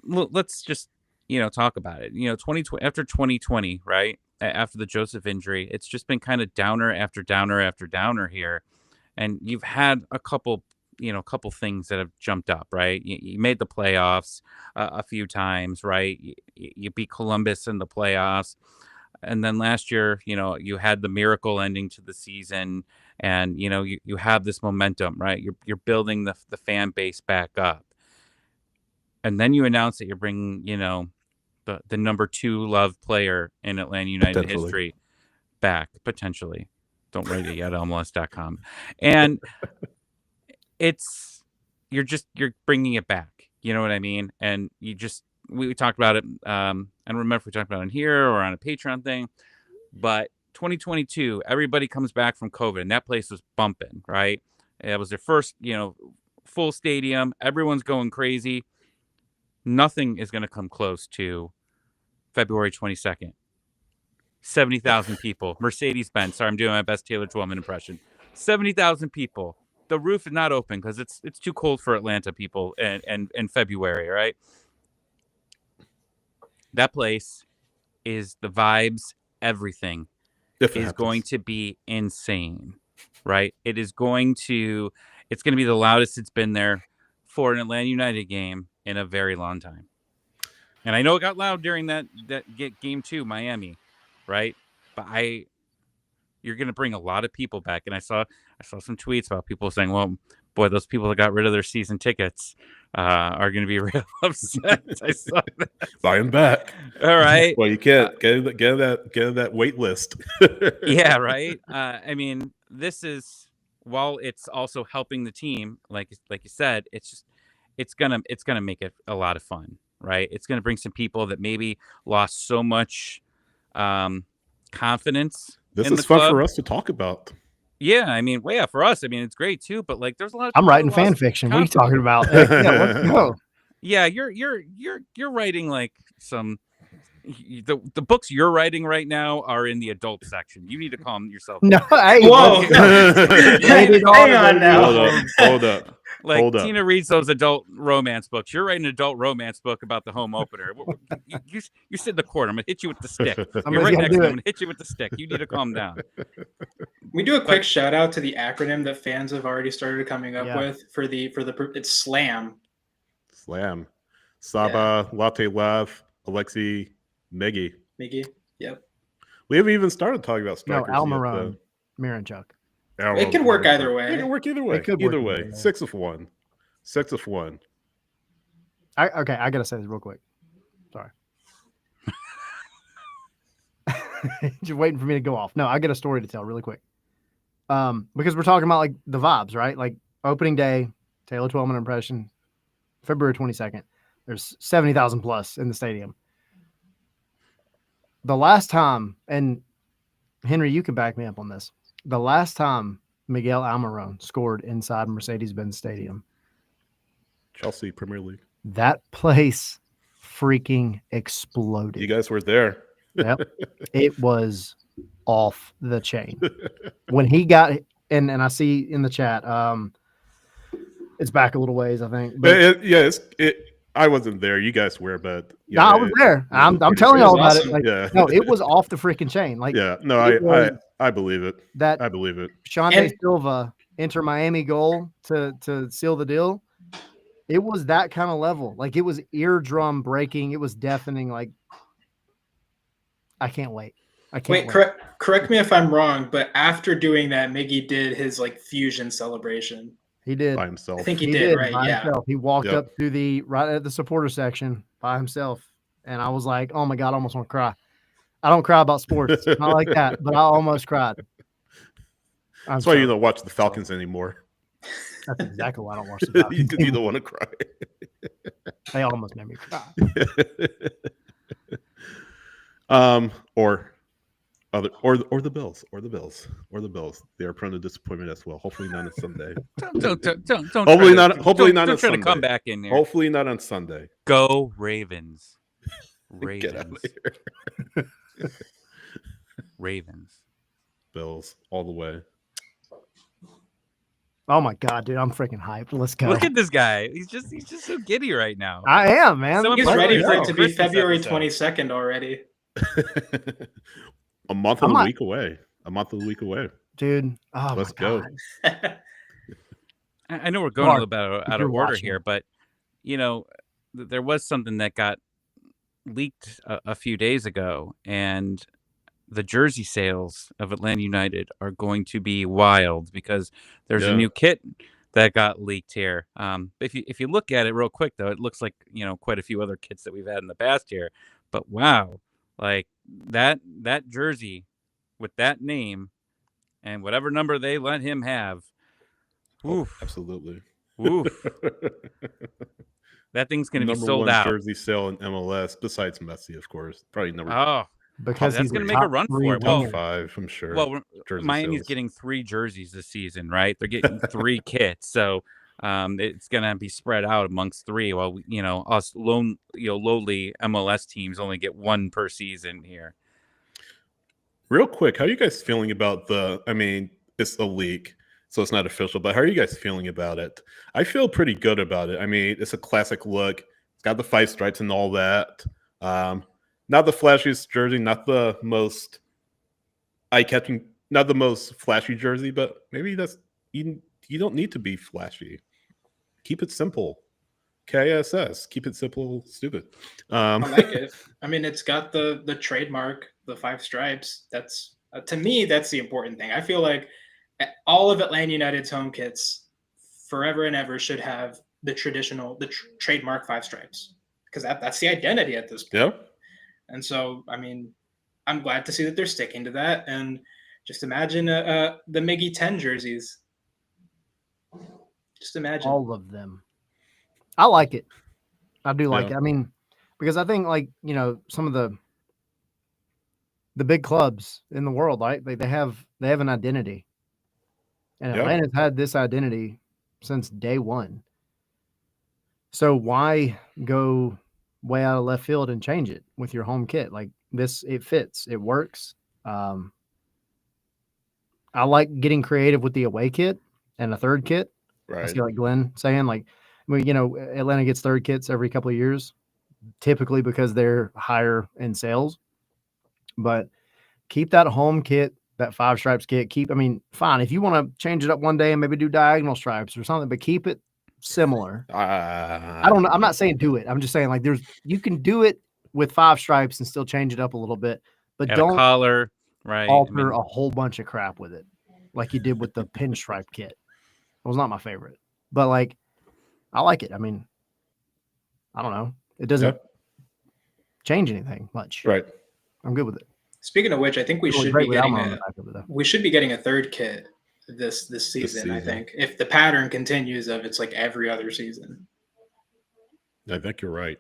let's just talk about it. 2020, after 2020, right after the Joseph injury, it's just been kind of downer after downer after downer here, and you've had a couple things that have jumped up, right? You made the playoffs a few times, right? You beat Columbus in the playoffs, and then last year, you had the miracle ending to the season. And you have this momentum, right? You're building the fan base back up, and then you announce that you're bringing the number 2 loved player in Atlanta United history back potentially. Don't rate it yet, MLS.com. And you're bringing it back. You know what I mean? And we talked about it. I don't remember if we talked about it on here or on a Patreon thing, but 2022, everybody comes back from COVID, and that place was bumping, right? It was their first, full stadium. Everyone's going crazy. Nothing is going to come close to February 22nd. 70,000 people. Mercedes-Benz. Sorry, I'm doing my best Taylor Twellman impression. 70,000 people. The roof is not open because it's too cold for Atlanta people in February, right? That place is the vibes, everything. Is going to be insane, right? It's going to be the loudest it's been there for an Atlanta United game in a very long time. And I know it got loud during that game 2, Miami, right? But you're going to bring a lot of people back. And I saw some tweets about people saying, well, boy, those people that got rid of their season tickets are going to be real upset. I saw that. Buy them back. All right. Well, you can't get that wait list. Yeah, right. I mean, this is, while it's also helping the team, like you said, it's gonna make it a lot of fun, right? It's gonna bring some people that maybe lost so much confidence. This is fun for us to talk about. Yeah, I mean, well, yeah, for us, I mean, it's great too. But like, there's a lot of. I'm writing fan fiction. What are you talking about? Yeah, let's go. Yeah, you're writing like some. The books you're writing right now are in the adult section. You need to calm yourself. No, whoa, hang on now. Hold up. Like Tina reads those adult romance books. You're writing an adult romance book about the home opener. You sit in the corner. I'm gonna hit you with the stick. You're right next to me. I'm gonna hit you with the stick. You need to calm down. We do a quick shout out to the acronym that fans have already started coming up with for it's SLAM. SLAM. Saba, Latte Lath, Alexi, Miggy. Yep. We haven't even started talking about strikers. No, Almiron, Miranchuk. It can work either way. It can work either way. Either way. 6 of 1. 6 of 1. I gotta say this real quick. Sorry. Just waiting for me to go off. No, I got a story to tell really quick. Because we're talking about like the vibes, right? Like opening day, Taylor Twellman impression, February 22nd. There's 70,000 plus in the stadium. The last time, and Henry, you can back me up on this. The last time Miguel Almiron scored inside Mercedes-Benz Stadium, Chelsea Premier League. that place freaking exploded. You guys were there. Yep. It was off the chain. When he got and I see in the chat, it's back a little ways, I think. But I wasn't there. You guys were, but no, I was there. I'm telling you all about awesome. it. Like, Yeah. no, it was off the freaking chain. Like, yeah, no, I believe it. that I believe it. Sean De Silva Inter Miami goal to seal the deal. It was that kind of level. Like, it was eardrum breaking. It was deafening. Like, I can't wait. Wait, correct me if I'm wrong, but after doing that, Miggy did his like fusion celebration. He did By himself. I think he did, right? by Yeah. himself. He walked Yep. up to right at the supporter section by himself, and I was like, "Oh my god, I almost want to cry." I don't cry about sports, not like that, but I almost cried. That's why you don't watch the Falcons anymore. That's exactly why I don't watch the Falcons. You don't want to cry. They almost made me cry. Or the Bills. They are prone to disappointment as well. Hopefully not on Sunday. Don't Hopefully not on try to Sunday. come back in there. Hopefully not on Sunday. Go Ravens. Get out of here. Ravens. Bills all the way. Oh my god, dude, I'm freaking hyped. Let's go. Look at this guy. He's just so giddy right now. I am, man. Someone He's Let's ready for go. it to be Christmas February episode. 22nd already. A month and a week away. Dude. Oh Let's my go. God. I know we're going Mark, a little bit out you're of order watching. here, but there was something that got leaked a few days ago, and the jersey sales of Atlanta United are going to be wild because there's a new kit that got leaked here. If you look at it real quick, though, it looks like quite a few other kits that we've had in the past here. But wow, like that jersey with that name and whatever number they let him have. Oof. Absolutely. Oof. That thing's going to be sold one out. Jersey sale in MLS, besides Messi, of course. Probably number Because that's he's going to a make a top run three for it. winger. Well, 5, I'm sure. Well, jersey Miami's sales. getting 3 jerseys this season, right? They're getting 3 kits, so it's going to be spread out amongst 3. While us lowly MLS teams only get 1 per season here. Real quick, how are you guys feeling about it's a leak, so it's not official, but how are you guys feeling about it? I feel pretty good about it. I mean, it's a classic look. It's got the 5 stripes and all that. Not the flashiest jersey, not the most eye-catching, not the most flashy jersey, but maybe that's you don't need to be flashy. Keep it simple. KSS. Keep it simple, stupid. I like it. I mean, it's got the trademark, the 5 stripes. That's to me, that's the important thing. I feel like all of Atlanta United's home kits, forever and ever, should have the trademark 5 stripes, because that's the identity at this point. Yeah. And so, I mean, I'm glad to see that they're sticking to that. And just imagine the Miggy 10 jerseys. Just imagine all of them. I like it. I do like Yeah. it. I mean, because I think some of the big clubs in the world, right? They have an identity, and Yeah. Atlanta's had this identity since day one. So why go way out of left field and change it with your home kit? Like this, it fits, it works. I like getting creative with the away kit and a third kit. Right. I see like Glenn saying, Atlanta gets third kits every couple of years, typically because they're higher in sales. But keep that home kit, that 5 stripes kit. Fine. If you want to change it up one day and maybe do diagonal stripes or something, but keep it similar. I don't know. I'm not saying do it. I'm just saying you can do it with 5 stripes and still change it up a little bit, but Add don't a collar, right? alter a whole bunch of crap with it, like you did with the pinstripe kit. It was not my favorite, but I like it. I mean, I don't know. It doesn't change anything much. Right. I'm good with it. Speaking of which, I think we Really should great be with getting Almiron on the back of it, though. we should be getting a third kit this season. I think if the pattern continues of it's like every other season. I think you're right.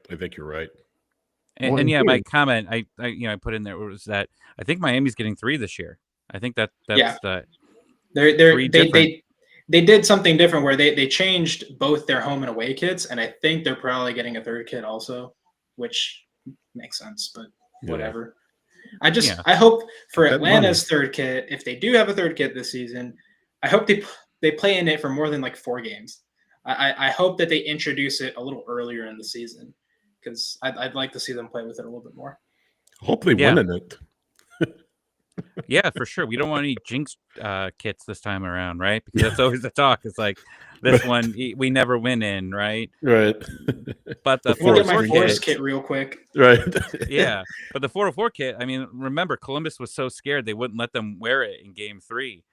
And yeah, my comment I put in there was that I think Miami's getting 3 this year. I think that's Yeah. the They different. they did something different where they changed both their home and away kits, and I think they're probably getting a third kit also, which makes sense, but whatever. I hope for That money. Atlanta's third kit, if they do have a third kit this season, I hope they play in it for more than like 4 games. I hope that they introduce it a little earlier in the season, because I'd like to see them play with it a little bit more. Hopefully Yeah. winning it. Yeah, for sure. We don't want any jinx kits this time around, right? Because that's always the talk. It's like this one we never win in, right? Right. But the Let me get my 404 Forest kit, kit real quick. Right. yeah. But the 404 kit, I mean, remember Columbus was so scared they wouldn't let them wear it in Game 3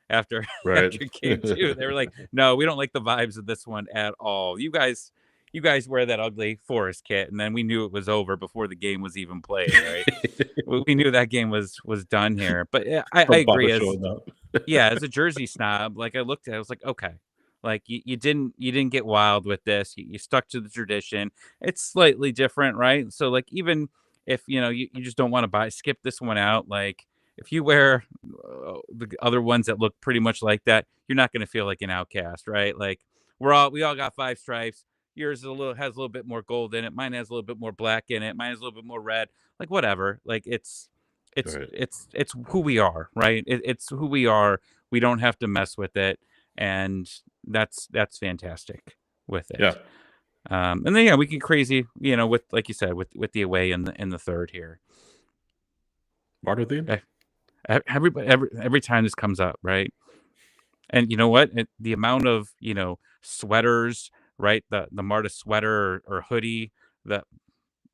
after Right. Game 2. They were like, "No, we don't like the vibes of this one at all. You guys wear that ugly Forest kit," and then we knew it was over before the game was even played. Right? We knew that game was done here. But yeah, I agree. As a jersey snob, like I looked at it, I was like, okay, like you didn't get wild with this. You stuck to the tradition. It's slightly different, right? So like even if you just don't want to skip this one out, like if you wear the other ones that look pretty much like that, you're not going to feel like an outcast, right? Like we all got 5 stripes. Yours has a little bit more gold in it. Mine has a little bit more black in it. Mine has a little bit more red. Like whatever. Like it's who we are, right? It's who we are. We don't have to mess with it, and that's fantastic with it. Yeah. And then we get crazy, with like you said, with the away in the third here. Martyr theme. Every time this comes up, right? And you know what? The amount of sweaters, right? The Marta sweater or hoodie that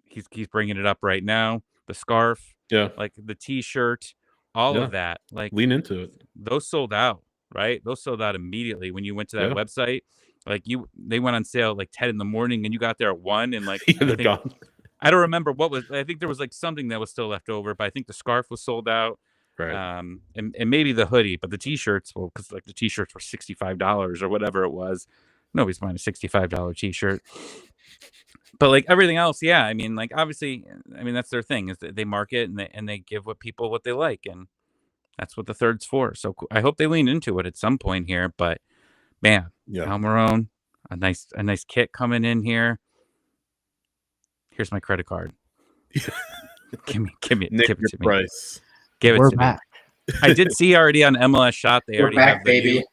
he's bringing it up right now. The scarf, like the T-shirt, all of that. Like lean into it. Those sold out, right? Those sold out immediately when you went to that website. Like they went on sale like 10 in the morning, and you got there at 1, and like they're gone. I don't remember what was. I think there was like something that was still left over, but I think the scarf was sold out. Right. And maybe the hoodie, but the T-shirts, well, because like the T-shirts were $65 or whatever it was. Nobody's buying a $65 T-shirt. But like everything else, I mean, like obviously, I mean that's their thing is that they market and they give people what they like, and that's what the third's for. So I hope they lean into it at some point here. But man, Almiron, a nice kit coming in here. Here's my credit card. give it to me. Price. Give it We're to back. me. I did see already on MLS Shop they already back, have baby.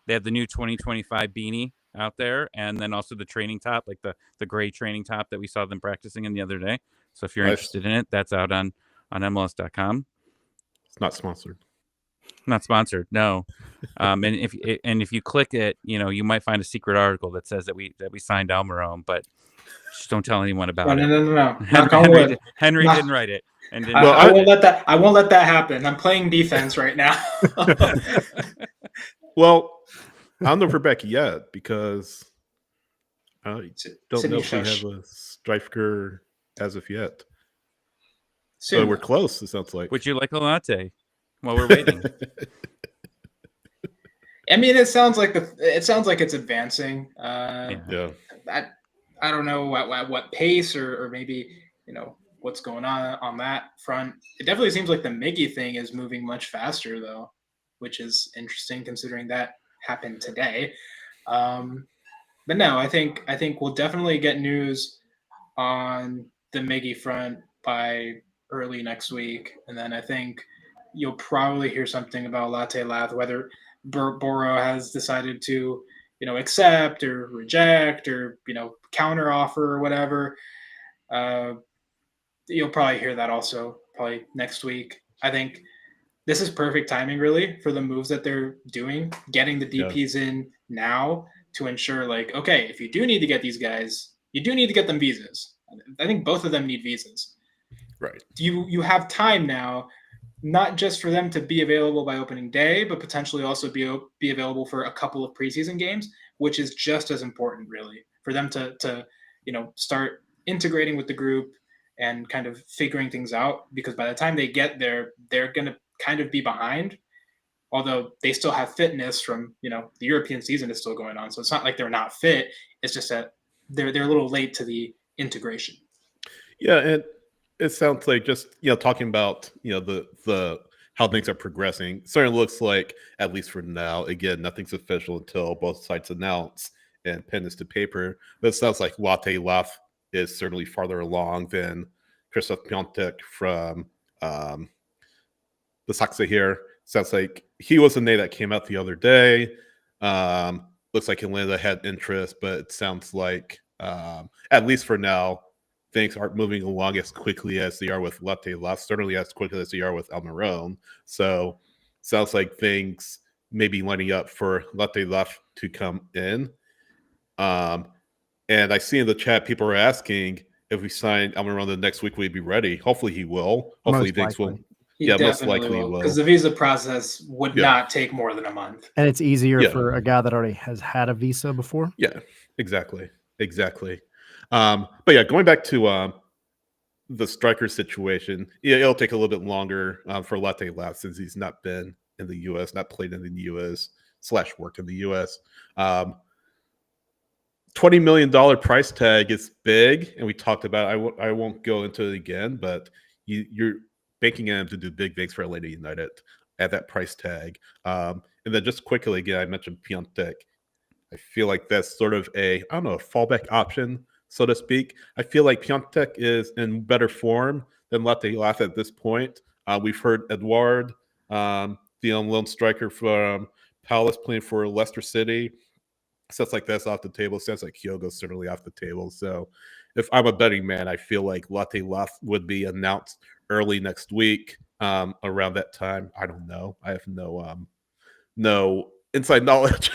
They have the new 2025 beanie out there, and then also the training top, like the gray training top that we saw them practicing in the other day. So if you're interested in it, that's out on MLS.com. It's not sponsored. Not sponsored, no. And if you click it, you might find a secret article that says that we signed Almiron, but just don't tell anyone about it. No. Henry didn't write it. And I won't let that happen. I'm playing defense right now. Well, I don't know for Becky yet because I don't know if we have a striker as of yet. So we're close. It sounds like. Would you like a latte while we're waiting? I mean, it sounds like it's advancing. Yeah. I don't know at what pace or maybe what's going on that front. It definitely seems like the Miggy thing is moving much faster though, which is interesting considering that happened today. But no, I think we'll definitely get news on the Miggy front by early next week, and then I think you'll probably hear something about Latte Lath, whether Boro has decided to accept or reject or counter offer or whatever. You'll probably hear that also probably next week. I think this is perfect timing really for the moves that they're doing, getting the DPs in now to ensure like, okay, if you do need to get these guys, you do need to get them visas. I think both of them need visas. Right. You have time now, not just for them to be available by opening day, but potentially also be available for a couple of preseason games, which is just as important really for them to start integrating with the group and kind of figuring things out, because by the time they get there, they're going to kind of be behind, although they still have fitness from, the European season is still going on. So it's not like they're not fit. It's just that they're a little late to the integration. Yeah. And it sounds like just, talking about, the how things are progressing. Certainly looks like, at least for now, again, nothing's official until both sides announce and pen this to paper. But it sounds like Latte Lath is certainly farther along than Krzysztof Piatek from the Saxa here. Sounds like he was the name that came out the other day. Looks like Atlanta had interest, but it sounds like, at least for now, things aren't moving along as quickly as they are with Latte Lath, certainly as quickly as they are with Almiron. So sounds like things may be lining up for Latte Lath to come in. And I see in the chat people are asking if we sign Almiron the next week, we'd be ready. Hopefully he will. Hopefully things will. He Yeah, most definitely likely will. because the visa process would Yeah. not take more than a month. And it's easier Yeah. for a guy that already has had a visa before. Yeah, exactly. But yeah, going back to the striker situation, yeah, it'll take a little bit longer for Latte Lath since he's not been in the U.S., not played in the U.S. / worked in the U.S. $20 million price tag is big, and we talked about it. I won't go into it again, but you're banking on him to do big things for Atlanta United at that price tag. And then just quickly again, I mentioned Piatek. I feel like that's sort of a fallback option, so to speak. I feel like Piatek is in better form than Latte Lath at this point. We've heard Edouard, the lone striker from Palace, playing for Leicester City. Sounds like that's off the table. Sounds like Kyogo's certainly off the table. So if I'm a betting man, I feel like Latte Lath would be announced early next week around that time. I don't know. I have no inside knowledge,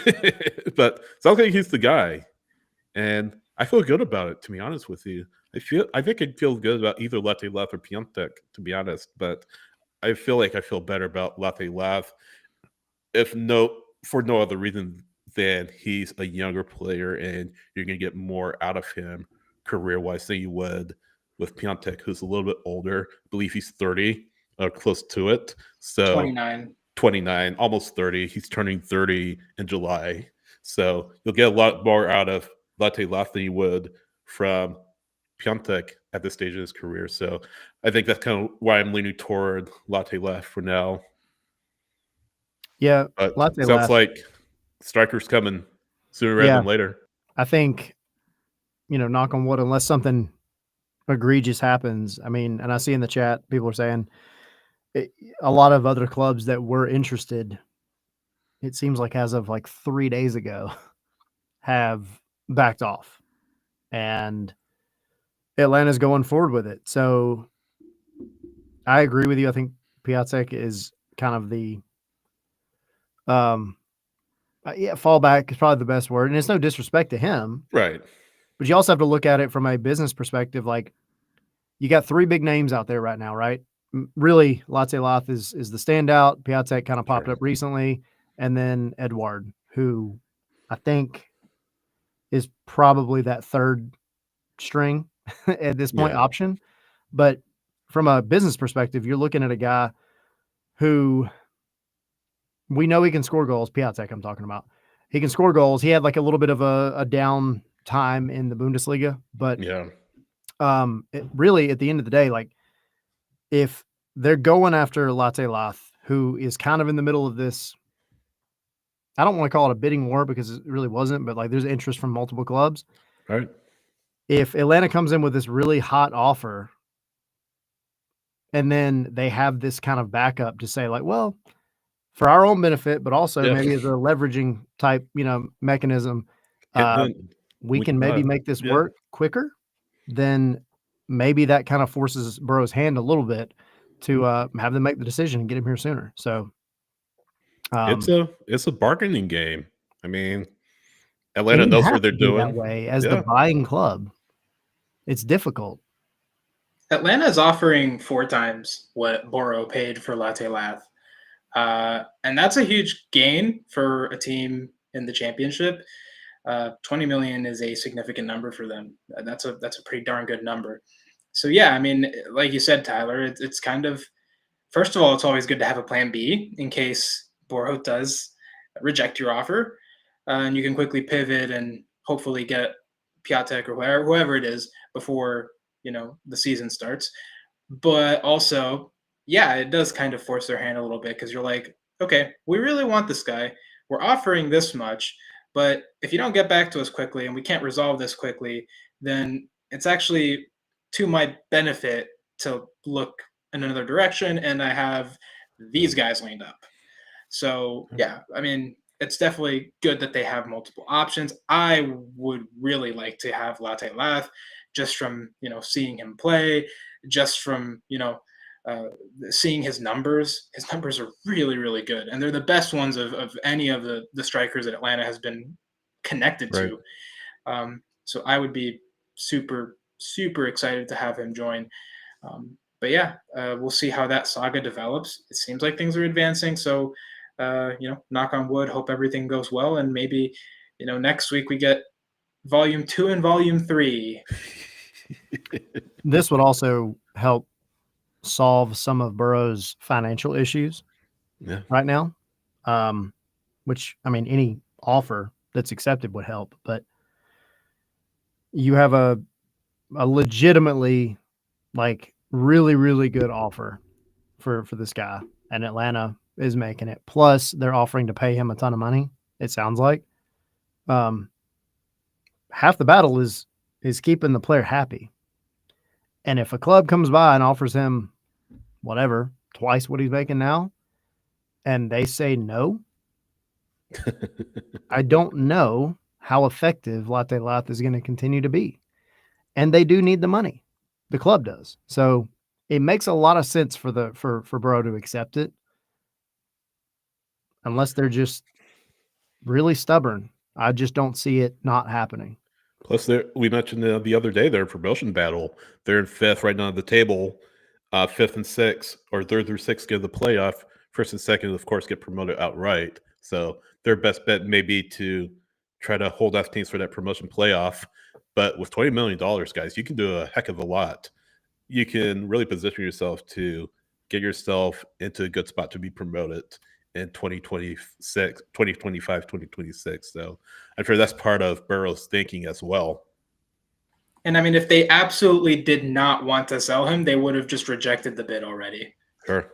but sounds like he's the guy. And I feel good about it, to be honest with you. I think I'd feel good about either Latte Lath or Piatek, to be honest. But I feel like I feel better about Latte Lath, for no other reason than he's a younger player and you're going to get more out of him career-wise than you would with Piatek, who's a little bit older. I believe he's 30 or close to it. So 29, almost 30. He's turning 30 in July. So you'll get a lot more out of Latte Lath than you would from Piatek at this stage of his career. So I think that's kind of why I'm leaning toward Latte Lath for now. Yeah, But Latte sounds Lath. like strikers coming sooner rather than later. I think, knock on wood, unless something egregious happens. I mean, and I see in the chat people are saying a lot of other clubs that were interested, it seems like as of like 3 days ago, have backed off, and Atlanta's going forward with it. So I agree with you. I think Piatek is kind of the fallback is probably the best word, and it's no disrespect to him, right? But you also have to look at it from a business perspective. Like, you got 3 big names out there right now, right? Really, Latte Lath is the standout. Piatek kind of popped up recently, and then Edouard, who I think is probably that third string at this point option. But from a business perspective, you're looking at a guy who we know he can score goals. Piatek, I'm talking about. He can score goals. He had like a little bit of a down time in the Bundesliga, but really at the end of the day, like, if they're going after Latte Lath, who is kind of in the middle of this, I don't want to call it a bidding war because it really wasn't, but like, there's interest from multiple clubs. Right. If Atlanta comes in with this really hot offer, and then they have this kind of backup to say, like, well, for our own benefit, but also maybe as a leveraging type, mechanism, we can maybe make this work quicker, then maybe that kind of forces Burrow's hand a little bit to have them make the decision and get him here sooner. So it's a bargaining game. I mean, Atlanta knows what they're doing that way as the buying club. It's difficult. Atlanta is offering 4 times what Burrow paid for Latte Lath. And that's a huge gain for a team in the championship. 20 million is a significant number for them. That's a pretty darn good number. So yeah, I mean, like you said, Tyler, it's kind of, first of all, it's always good to have a plan B in case Burrow does reject your offer, and you can quickly pivot and hopefully get Piatek or whoever it is before the season starts. But also, yeah, it does kind of force their hand a little bit because you're like, okay, we really want this guy. We're offering this much, but if you don't get back to us quickly and we can't resolve this quickly, then it's actually to my benefit to look in another direction, and I have these guys lined up. So yeah, I mean, it's definitely good that they have multiple options. I would really like to have Latte Lath, just from seeing him play, just from uh, seeing his numbers. His numbers are really really good, and they're the best ones of any of the strikers that Atlanta has been connected Right. to. So I would be super super excited to have him join. But yeah, we'll see how that saga develops. It seems like things are advancing. So, knock on wood, hope everything goes well. And maybe, next week we get volume 2 and volume 3. This would also help solve some of Burrow's financial issues right now. Which, I mean, any offer that's accepted would help, but you have a legitimately like really, really good offer for this guy, and Atlanta is making it. Plus, they're offering to pay him a ton of money. It sounds like half the battle is keeping the player happy. And if a club comes by and offers him whatever, twice what he's making now, and they say no, I don't know how effective Latte Lath is going to continue to be. And they do need the money. The club does. So it makes a lot of sense for Burrow to accept it. Unless they're just really stubborn. I just don't see it not happening. Plus, we mentioned the other day their promotion battle. They're in 5th right now on the table. 5th and 6th, or 3rd through 6th, get the playoff. 1st and 2nd, of course, get promoted outright. So their best bet may be to try to hold off teams for that promotion playoff. But with $20 million, guys, you can do a heck of a lot. You can really position yourself to get yourself into a good spot to be promoted in 2025, 2026. So I'm sure that's part of Burrow's thinking as well. And I mean, if they absolutely did not want to sell him, they would have just rejected the bid already. Sure.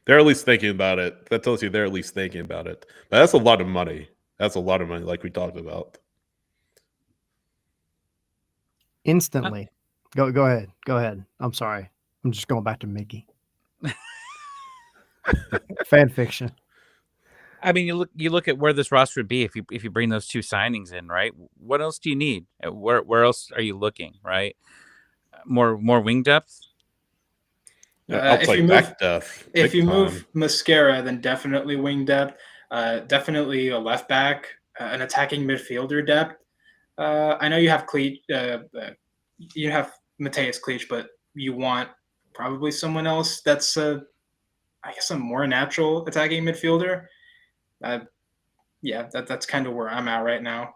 They're at least thinking about it. That tells you they're at least thinking about it. But that's a lot of money. That's a lot of money, like we talked about. Instantly. Go ahead. Go ahead. I'm sorry. I'm just going back to Mickey. Fan fiction. I mean, you look at where this roster would be if you bring those 2 signings in, right? What else do you need? Where else are you looking, right? More wing depth. Outside back depth. If you move Mascara, then definitely wing depth. Definitely a left back, an attacking midfielder depth. I know you have you have Mateus Cleach, but you want probably someone else that's I guess a more natural attacking midfielder. Yeah, that's kind of where I'm at right now.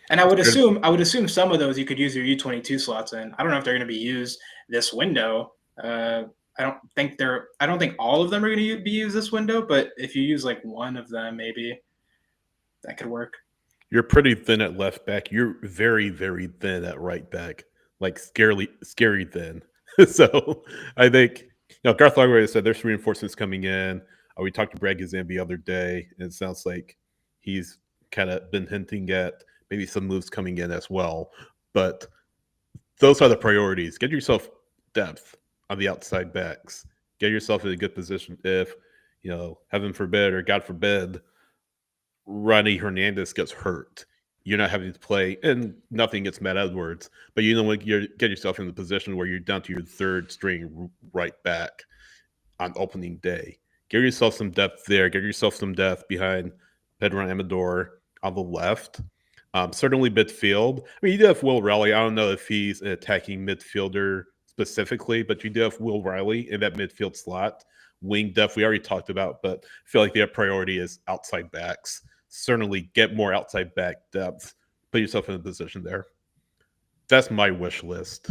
And I would assume some of those you could use your U22 slots in. I don't know if they're going to be used this window. I don't think all of them are going to be used this window, but if you use like one of them, maybe that could work. You're pretty thin at left back. You're very, very thin at right back, like scary thin. So I think Garth Lagerwey said there's reinforcements coming in. We talked to Brad Gazan the other day, and it sounds like he's kind of been hinting at maybe some moves coming in as well. But those are the priorities. Get yourself depth on the outside backs. Get yourself in a good position if, heaven forbid or God forbid, Ronnie Hernandez gets hurt. You're not having to play, and nothing against Matt Edwards, but when you get yourself in the position where you're down to your 3rd string right back on opening day. Give yourself some depth there. Give yourself some depth behind Pedro Amador on the left. Certainly midfield. I mean, you do have Will Riley. I don't know if he's an attacking midfielder specifically, but you do have Will Riley in that midfield slot. Wing depth we already talked about, but I feel like their priority is outside backs. Certainly get more outside back depth. Put yourself in a position there. That's my wish list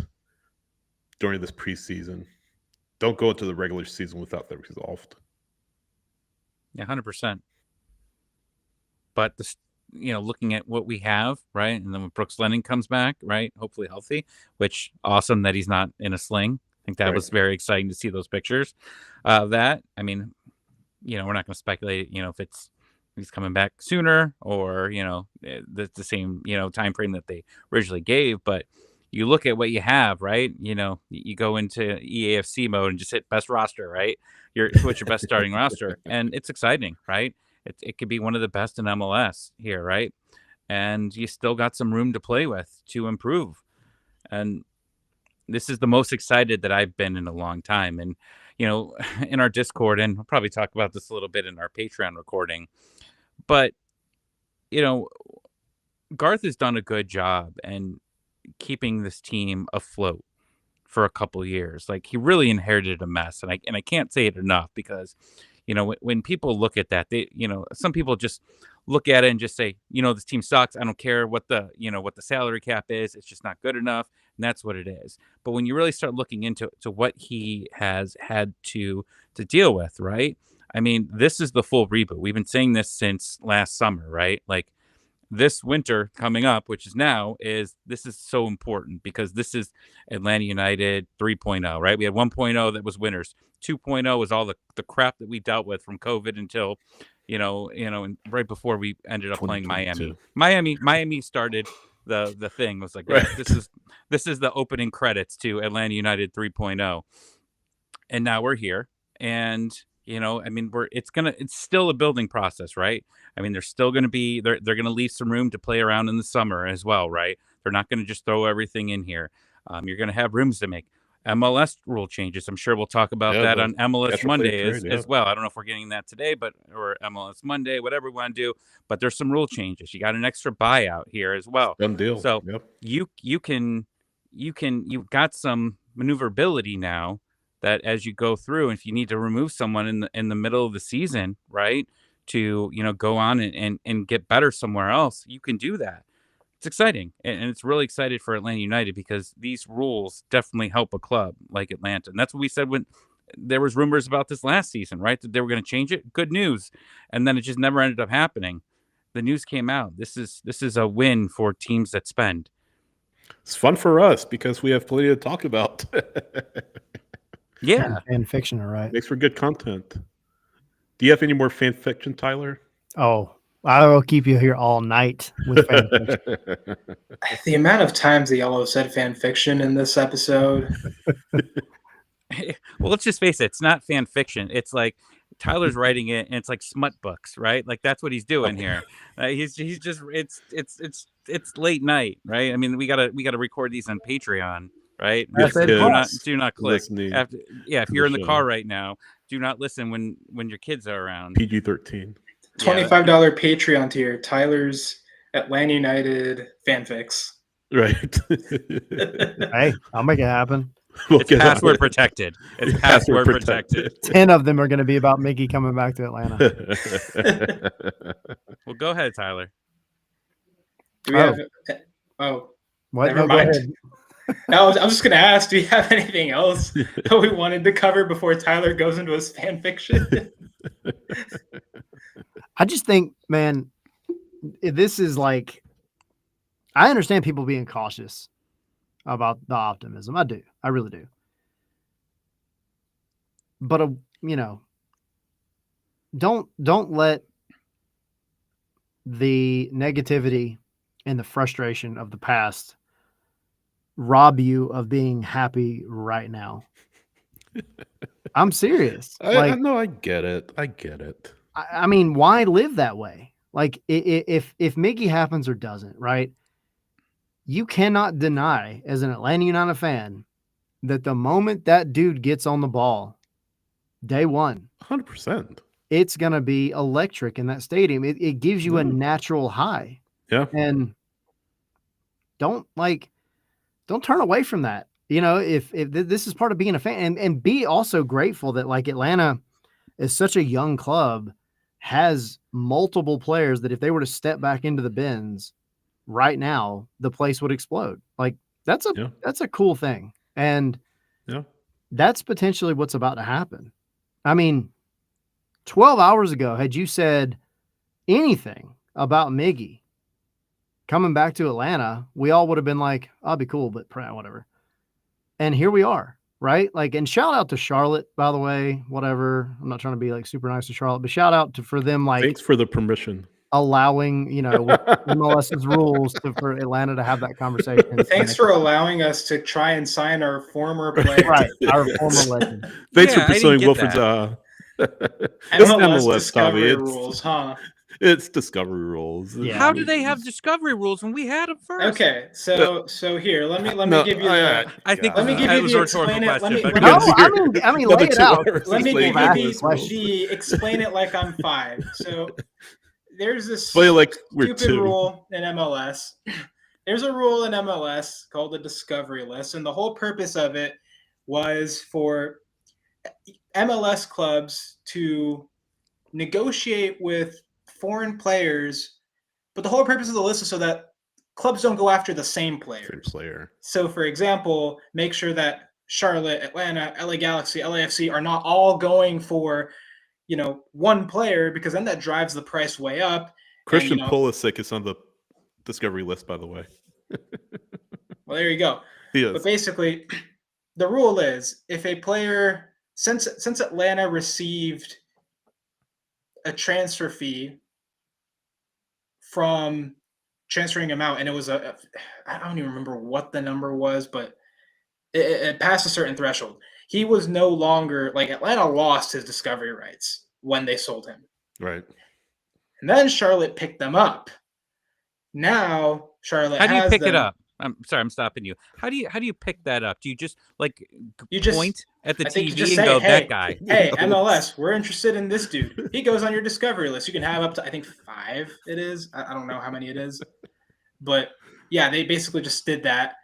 during this preseason. Don't go into the regular season without that resolved. Yeah, 100%. But looking at what we have, right, and then when Brooks Lennon comes back, right, hopefully healthy, which awesome that he's not in a sling, I think that was very exciting to see those pictures of that. I mean, we're not going to speculate, if he's coming back sooner or, the same, time frame that they originally gave. But you look at what you have, right? You go into EAFC mode and just hit best roster, right? What's your best starting roster? And it's exciting, right? It could be one of the best in MLS here, right? And you still got some room to play with to improve. And this is the most excited that I've been in a long time. And, in our Discord, and we'll probably talk about this a little bit in our Patreon recording, but, Garth has done a good job and keeping this team afloat for a couple years. Like, he really inherited a mess. And I can't say it enough because, when people look at that, they, some people just look at it and just say, this team sucks. I don't care what the salary cap is. It's just not good enough. And that's what it is. But when you really start looking into what he has had to deal with, right? I mean, this is the full reboot. We've been saying this since last summer, right? Like, this winter coming up, which is now, this is so important because this is Atlanta United 3.0, right? We had 1.0 that was winners. 2.0 was all the crap that we dealt with from COVID until, and right before we ended up playing Miami. Miami started the thing. It was like, right. This is the opening credits to Atlanta United 3.0. And now we're here. And it's still a building process, right? I mean, they're still going to be, they're going to leave some room to play around in the summer as well, right? They're not going to just throw everything in here. You're going to have rooms to make MLS rule changes. I'm sure we'll talk about that on MLS Monday as well. I don't know if we're getting that today, or MLS Monday, whatever we want to do, but there's some rule changes. You got an extra buyout here as well. Done deal. So you've got some maneuverability now, that as you go through, if you need to remove someone in the middle of the season, right, to go on and get better somewhere else, you can do that. It's exciting, and it's really excited for Atlanta United because these rules definitely help a club like Atlanta, and that's what we said when there was rumors about this last season, right, that they were going to change it. Good news, and then it just never ended up happening. The news came out. This is a win for teams that spend. It's fun for us because we have plenty to talk about. Yeah. Fan fiction, all right. Makes for good content. Do you have any more fan fiction, Tyler? Oh, I will keep you here all night with fan fiction. The amount of times that y'all have said fan fiction in this episode. Well, let's just face it. It's not fan fiction. It's like Tyler's writing it, and it's like smut books, right? Like, that's what he's doing here. He's just it's late night, right? I mean, we gotta record these on Patreon. Right? Do not click. If you're in the car right now, do not listen when your kids are around. PG-13. $25 Patreon tier. Tyler's Atlanta United fanfics. Right. Hey, I'll make it happen. It's password protected. It's password protected. 10 of them are going to be about Mickey coming back to Atlanta. Well, go ahead, Tyler. Do we have? What? Never mind. I was just going to ask, do you have anything else that we wanted to cover before Tyler goes into his fan fiction? I just think, man, this is like, I understand people being cautious about the optimism. I do. I really do. But, don't let the negativity and the frustration of the past rob you of being happy right now. I'm serious. I get it. I mean, why live that way? Like, if Mickey happens or doesn't, right? You cannot deny, as an Atlanta United fan, that the moment that dude gets on the ball, day one, 100%, it's going to be electric in that stadium. It gives you a natural high. Yeah. And don't turn away from that. If this is part of being a fan, and be also grateful that, like, Atlanta is such a young club, has multiple players that if they were to step back into the bins right now, the place would explode. Like, that's a cool thing. And that's potentially what's about to happen. I mean, 12 hours ago, had you said anything about Miggy coming back to Atlanta, we all would have been like, I'll be cool, but whatever. And here we are. right? Like, and shout out to Charlotte, by the way. Whatever, I'm not trying to be like super nice to Charlotte, but shout out for them, like Thanks for the permission. allowing, with MLS's rules for Atlanta to have that conversation. Thanks for allowing us to try and sign our former player. Right, our former legend. Thanks Yeah, for I didn't pursuing get Wilfred's MLS MLS, discovery Tommy. rules, huh? It's discovery rules. Yeah. How do they have discovery rules when we had them first? Okay, so here, let me No, give you. I think Let me give that you was the a rhetorical explain it. Let me- question. let but- me- No, I mean, lay it out. Let me give Explain you it. the explain it like I'm 5. So there's this Play like we're stupid 2. rule in MLS. There's a rule in MLS called the discovery list, and the whole purpose of it was for MLS clubs to negotiate with foreign players, but the whole purpose of the list is so that clubs don't go after the same Same players. player. So, for example, make sure that Charlotte, Atlanta, LA Galaxy, LAFC are not all going for, one player, because then that drives the price way up. Christian And, Pulisic is on the discovery list, by the way. well, there you go. He But is. basically, the rule is if a player, since Atlanta received a transfer fee from transferring him out, and it was I don't even remember what the number was, but it passed a certain threshold. He was no longer, like, Atlanta lost his discovery rights when they sold him. Right. And then Charlotte picked them up. Now Charlotte How do you has pick it them. up? I'm sorry, I'm stopping you. How do you pick that up? Do you just You just point at the I think you TV just and say, go, hey, that guy? Hey, MLS, we're interested in this dude. He goes on your discovery list. You can have up to, I think, 5 it is. I don't know how many it is. But yeah, they basically just did that.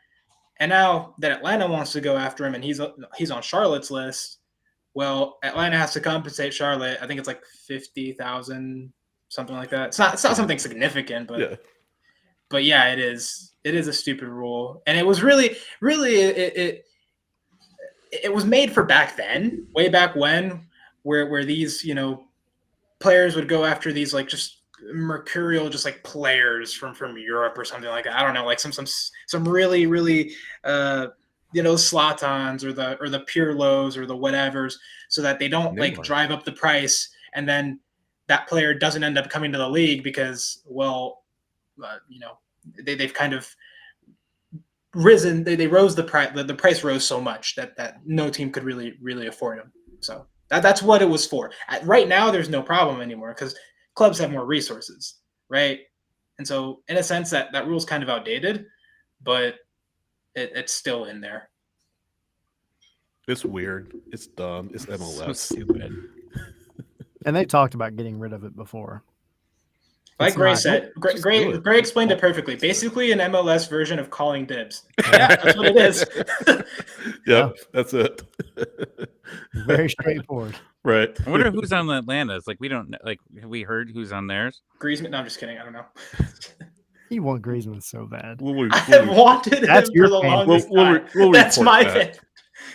And now that Atlanta wants to go after him and he's on Charlotte's list, well, Atlanta has to compensate Charlotte. I think it's like 50,000, something like that. It's not something significant, but yeah, it is. It is a stupid rule, and it was really it was made for back then, way back when, where these players would go after these like just mercurial, just like players from Europe or something like that. I don't know, like some really Zlatans or the Pirlos or the whatevers, so that they don't like drive up the price, and then that player doesn't end up coming to the league because, they've kind of risen. They rose the price. The price rose so much that no team could really afford him. So that's what it was for. Right now, there's no problem anymore because clubs have more resources, right? And so, in a sense, that rule's kind of outdated, but it's still in there. It's weird. It's dumb. It's MLS. So stupid. And they talked about getting rid of it before. Like It's Gray not- said, just do it. Gray explained it perfectly. Basically, an MLS version of calling dibs. Yeah, that's what it is. Yep, that's it. Very straightforward. Right. I wonder who's on Atlanta's. Like, we don't like. Have we heard who's on theirs? Griezmann. No, I'm just kidding. I don't know. You want Griezmann so bad. I have wanted That's him your for the fan. longest We'll time. report That's my back. fan.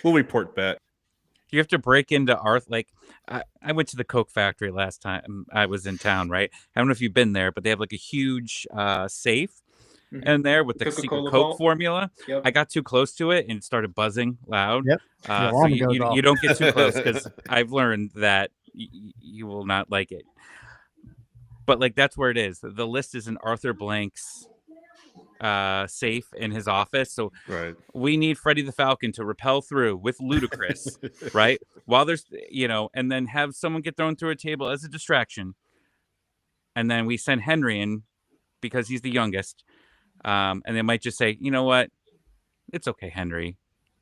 We'll report back. You have to break into Arth. Like, I went to the Coke factory last time I was in town, right? I don't know if you've been there, but they have like a huge safe in there with the Coca-Cola secret Coke vault. formula. Yep. I got too close to it and it started buzzing loud. Yep. The So alarm goes off. you don't get too close because I've learned that you will not like it. But like that's where it is. The list is in Arthur Blank's safe in his office. So Right. we need Freddie the Falcon to rappel through with Ludacris, right? While there's, and then have someone get thrown through a table as a distraction. And then we send Henry in because he's the youngest. And they might just say, you know what? It's okay, Henry.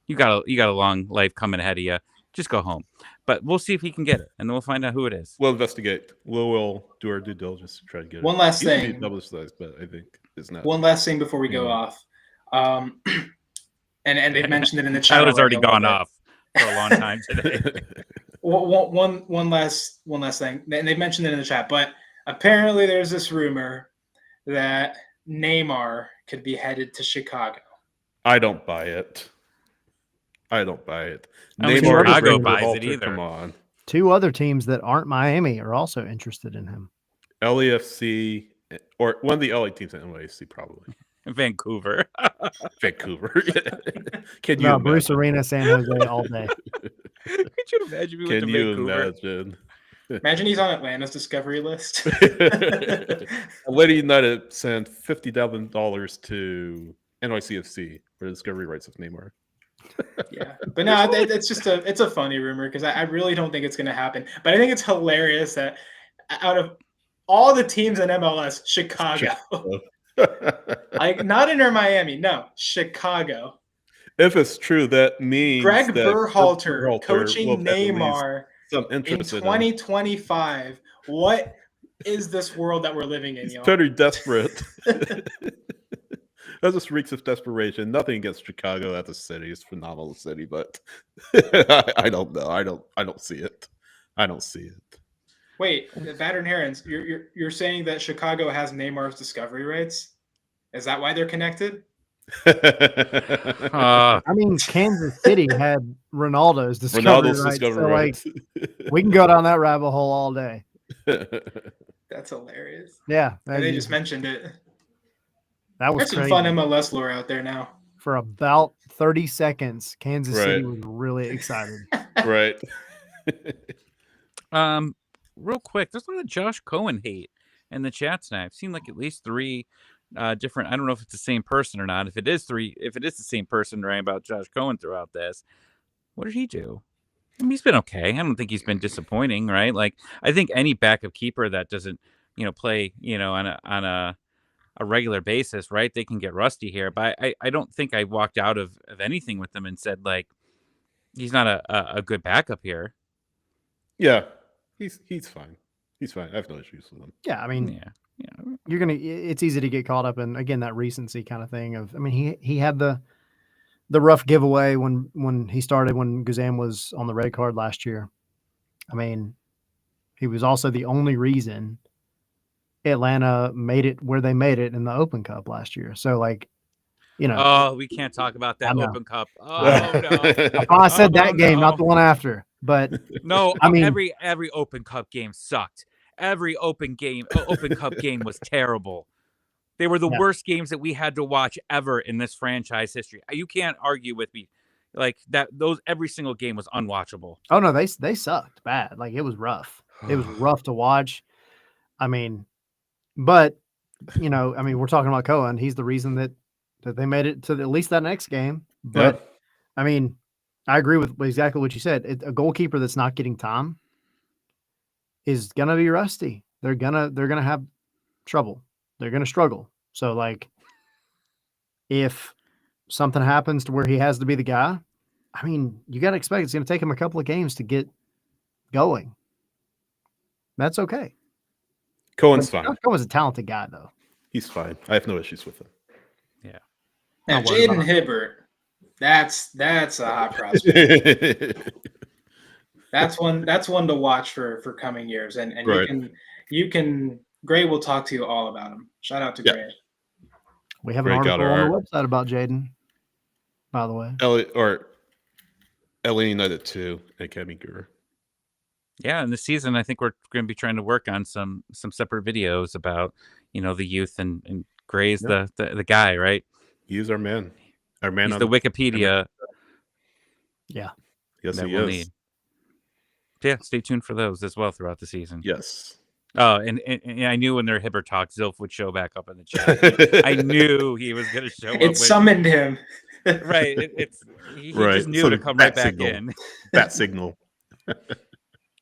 You got a long life coming ahead of you. Just go home. But we'll see if he can get it, and then we'll find out who it is. We'll investigate. We'll do our due diligence to try to get it. One last It used to be thing. publicized, but I think it's not. One last thing before we go off. And they've mentioned it in the chat. Tyler's already a little gone bit. off for a long time today. One last thing, and they've mentioned it in the chat, but apparently there's this rumor that Neymar could be headed to Chicago. I don't buy it. I don't Neymar think is Chicago Ricky buys it Walter, either. Come on. 2 other teams that aren't Miami are also interested in him. LAFC or one of the LA teams at NYC probably. Vancouver. Vancouver. Can you No, imagine? Bruce Arena, San Jose all day. Could you imagine if we went Can to you Vancouver? imagine? Imagine he's on Atlanta's Discovery list. Atlanta United sent $50,000 to NYCFC for the discovery rights of Neymar. Yeah, but no, it's a funny rumor because I really don't think it's going to happen. But I think it's hilarious that out of all the teams in MLS, Chicago, like not Inter Miami, no, Chicago. If it's true, that means Greg that Berhalter coaching will have at least Neymar some in interest in him. 2025. What is this world that we're living in, He's y'all? totally desperate. That just reeks of desperation. Nothing against Chicago as a city; it's a phenomenal city, but I don't know. I don't see it. I don't see it. Wait, Batter and Herons, you're saying that Chicago has Neymar's discovery rights? Is that why they're connected? Uh, I mean, Kansas City had Ronaldo's discovery Ronaldo's rights, discovery so rights. we can go down that rabbit hole all day. That's hilarious. Yeah, And they just mentioned it. that was There's some crazy. fun MLS lore out there now. For about 30 seconds, Kansas City Right. was really excited. Right. Real quick, there's a lot of Josh Cohen hate in the chat tonight. I've seen like at least 3 different. I don't know if it's the same person or not. If it is the same person writing about Josh Cohen throughout this, what did he do? I mean, he's been okay. I don't think he's been disappointing, right? Like, I think any backup keeper that doesn't, play, on a regular basis, right? They can get rusty here, but I don't think I walked out of anything with them and said like he's not a good backup here. Yeah, he's fine. He's fine. I have no issues with him. Yeah, I mean, Yeah. it's easy to get caught up in, again, that recency kind of thing of, I mean, he had the rough giveaway when he started, when Guzan was on the red card last year. I mean, he was also the only reason Atlanta made it where they made it in the Open Cup last year. So, like, Oh, we can't talk about that I know. Open Cup. Oh no. I said that game, no. not the one after. But No, I mean, every Open Cup game sucked. Every Open Cup game was terrible. They were the worst games that we had to watch ever in this franchise history. You can't argue with me like that. Every single game was unwatchable. oh no, they sucked bad. Like, it was rough. It was rough to watch. I mean, but we're talking about Cohen. He's the reason that they made it to at least that next game. But I mean, I agree with exactly what you said. A goalkeeper that's not getting time is gonna be rusty. They're gonna have trouble. They're gonna struggle. So, like, if something happens to where he has to be the guy, I mean, you got to expect it's going to take him a couple of games to get going. That's okay. Cohen's fine. Cohen's a talented guy, though. He's fine. I have no issues with him. Yeah. Now, Not worried Jaden about Hibbert, that's a hot prospect. That's one to watch for coming years, and Right. you can. Gray will talk to you all about him. Shout out to Yeah. Gray. We have an Great article guy, on the website about Jaden, by the way. LA United 2 and Kevin Gura. Yeah, and this season I think we're going to be trying to work on some separate videos about the youth and Gray's the guy, right? He's our man. Our man. He's on the Wikipedia. Yeah. Yes, that he we'll is. need. Yeah, stay tuned for those as well throughout the season. Yes. Oh, and I knew when their Hibbert talk, Zilf would show back up in the chat. I knew he was going to show up. It summoned him. Right. He Right. just knew Sort to of come right bat back signal. in. That signal.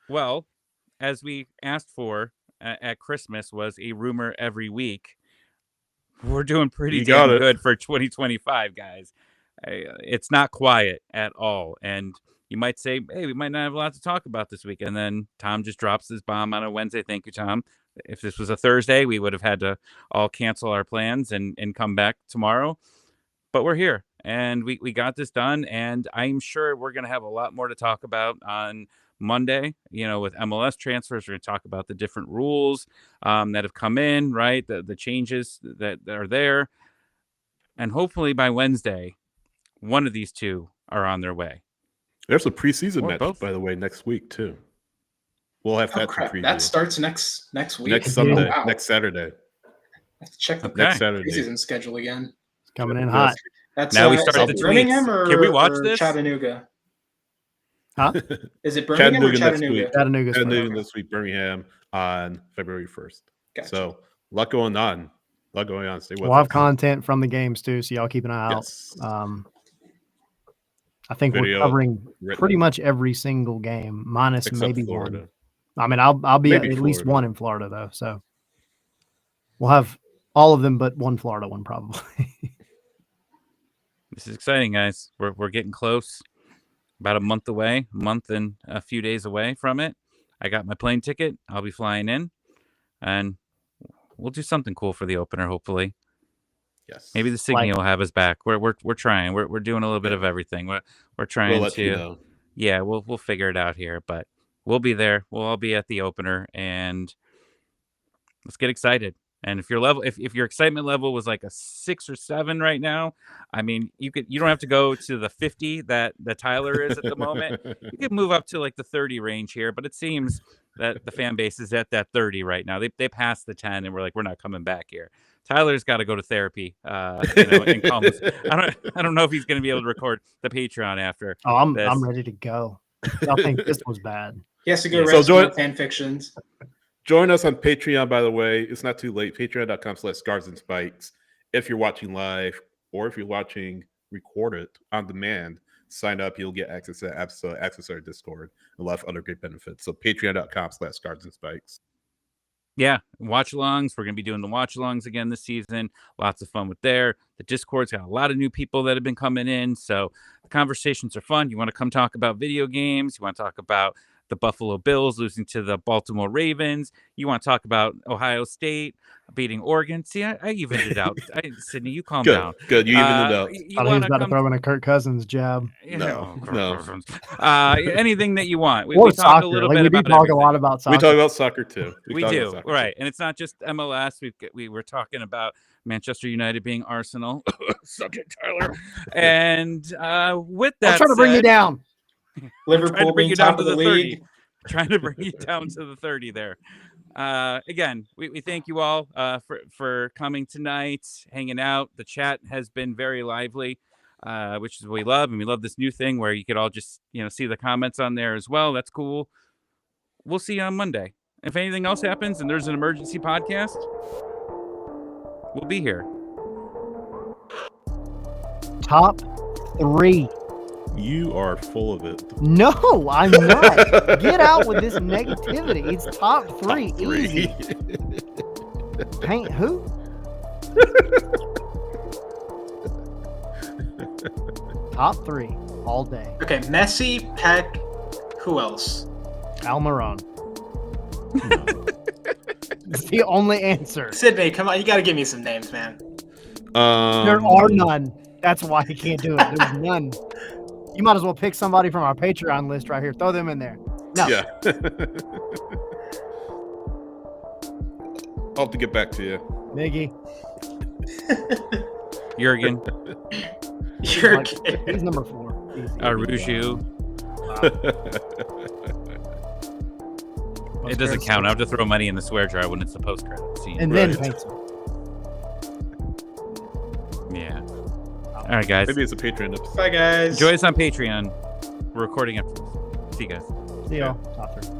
Well, as we asked for at Christmas was a rumor every week. We're doing pretty damn good for 2025, guys. It's not quiet at all. And you might say, hey, we might not have a lot to talk about this week. And then Tom just drops this bomb on a Wednesday. Thank you, Tom. If this was a Thursday, we would have had to all cancel our plans and come back tomorrow. But we're here and we got this done. And I'm sure we're going to have a lot more to talk about on Monday, with MLS transfers. We're going to talk about the different rules that have come in, right? The changes that are there. And hopefully by Wednesday, one of these two are on their way. There's a preseason Or match, both. by the way, next week too. We'll have that to preview. That starts next week. Next Sunday, Oh, wow. next Saturday. Let's check the Okay. Next Saturday. preseason schedule again. It's coming in hot. That's Now we is start it the Birmingham tweets. Can we watch or this? Chattanooga? Huh? Is it Birmingham or Chattanooga next Chattanooga? week. Chattanooga's Chattanooga first. this week, Birmingham on February 1st. Gotcha. So, a lot going on. A lot going on. Stay with We'll have us. content from the games too, so y'all keep an eye out. Yes. I think Video we're covering written. pretty much every single game, minus Except maybe Florida. one. I mean, I'll be Maybe at least Florida. one in Florida though, so we'll have all of them, but one Florida one probably. This is exciting, guys. We're getting close. About a month away, month and a few days away from it. I got my plane ticket. I'll be flying in, and we'll do something cool for the opener. Hopefully, Yes. maybe the Signy will have us back. We're trying. We're doing a little bit of everything. We're trying We'll let to. you know. Yeah, we'll figure it out here, but we'll be there. We'll all be at the opener, and let's get excited. And if your excitement level was like a 6 or 7 right now, I mean, you don't have to go to the 50 that Tyler is at the moment. You could move up to like the 30 range here, but it seems that the fan base is at that 30 right now. They passed the 10, and we're like, we're not coming back here. Tyler's got to go to therapy, and calm us. I don't know if he's going to be able to record the Patreon after. Oh, I'm this. ready to go. I think this was bad. He has to go So rescue join- fan fictions. Join us on Patreon, by the way. It's not too late. Patreon.com/Scarves and Spikes. If you're watching live or if you're watching recorded on demand, sign up. You'll get access to that episode, access to our Discord, and a lot of other great benefits. So Patreon.com/Scarves and Spikes. Yeah, watch alongs. We're going to be doing the watch alongs again this season. Lots of fun with there. The Discord's got a lot of new people that have been coming in. So the conversations are fun. You want to come talk about video games. You want to talk about the Buffalo Bills losing to the Baltimore Ravens. You want to talk about Ohio State beating Oregon. See, I evened it out. Sydney, you calm down. Good. You evened it out. You I thought he was wanna about to come- throw in a Kirk Cousins jab. No. Anything that you want. We Or talk soccer. a little Like, bit we do about talk everything. a lot about soccer. We talk about soccer too. We talk do, about soccer, right? too. And it's not just MLS. We were talking about Manchester United being Arsenal. Suck it, Tyler. And with that, I'm trying to bring you said- down. trying to Liverpool bring being you down top to of the the 30. league. Trying to bring you down to the 30 there. Again, we thank you all for coming tonight, hanging out. The chat has been very lively, which is what we love. And we love this new thing where you could all just, see the comments on there as well. That's cool. We'll see you on Monday. If anything else happens and there's an emergency podcast, we'll be here. Top 3. You are full of it. No, I'm not. Get out with this negativity. It's top 3. Top 3. Easy. Paint who? Top 3 all day. Okay, Messi, Peck, who else? Almiron. It's the only answer. Sydney, come on, you got to give me some names, man. There are none. That's why he can't do it. There's none. You might as well pick somebody from our Patreon list right here. Throw them in there. No. Yeah. I'll have to get back to you. Miggy. Jurgen, You're He's number 4. Easy. Arujou. It doesn't count. I have to throw money in the swear jar when it's the post-credit scene. And then Right. paint some. Yeah. All right, guys. Maybe it's a Patreon episode. Bye, guys. Enjoy us on Patreon. We're recording after this. See you guys. See y'all. Top 3.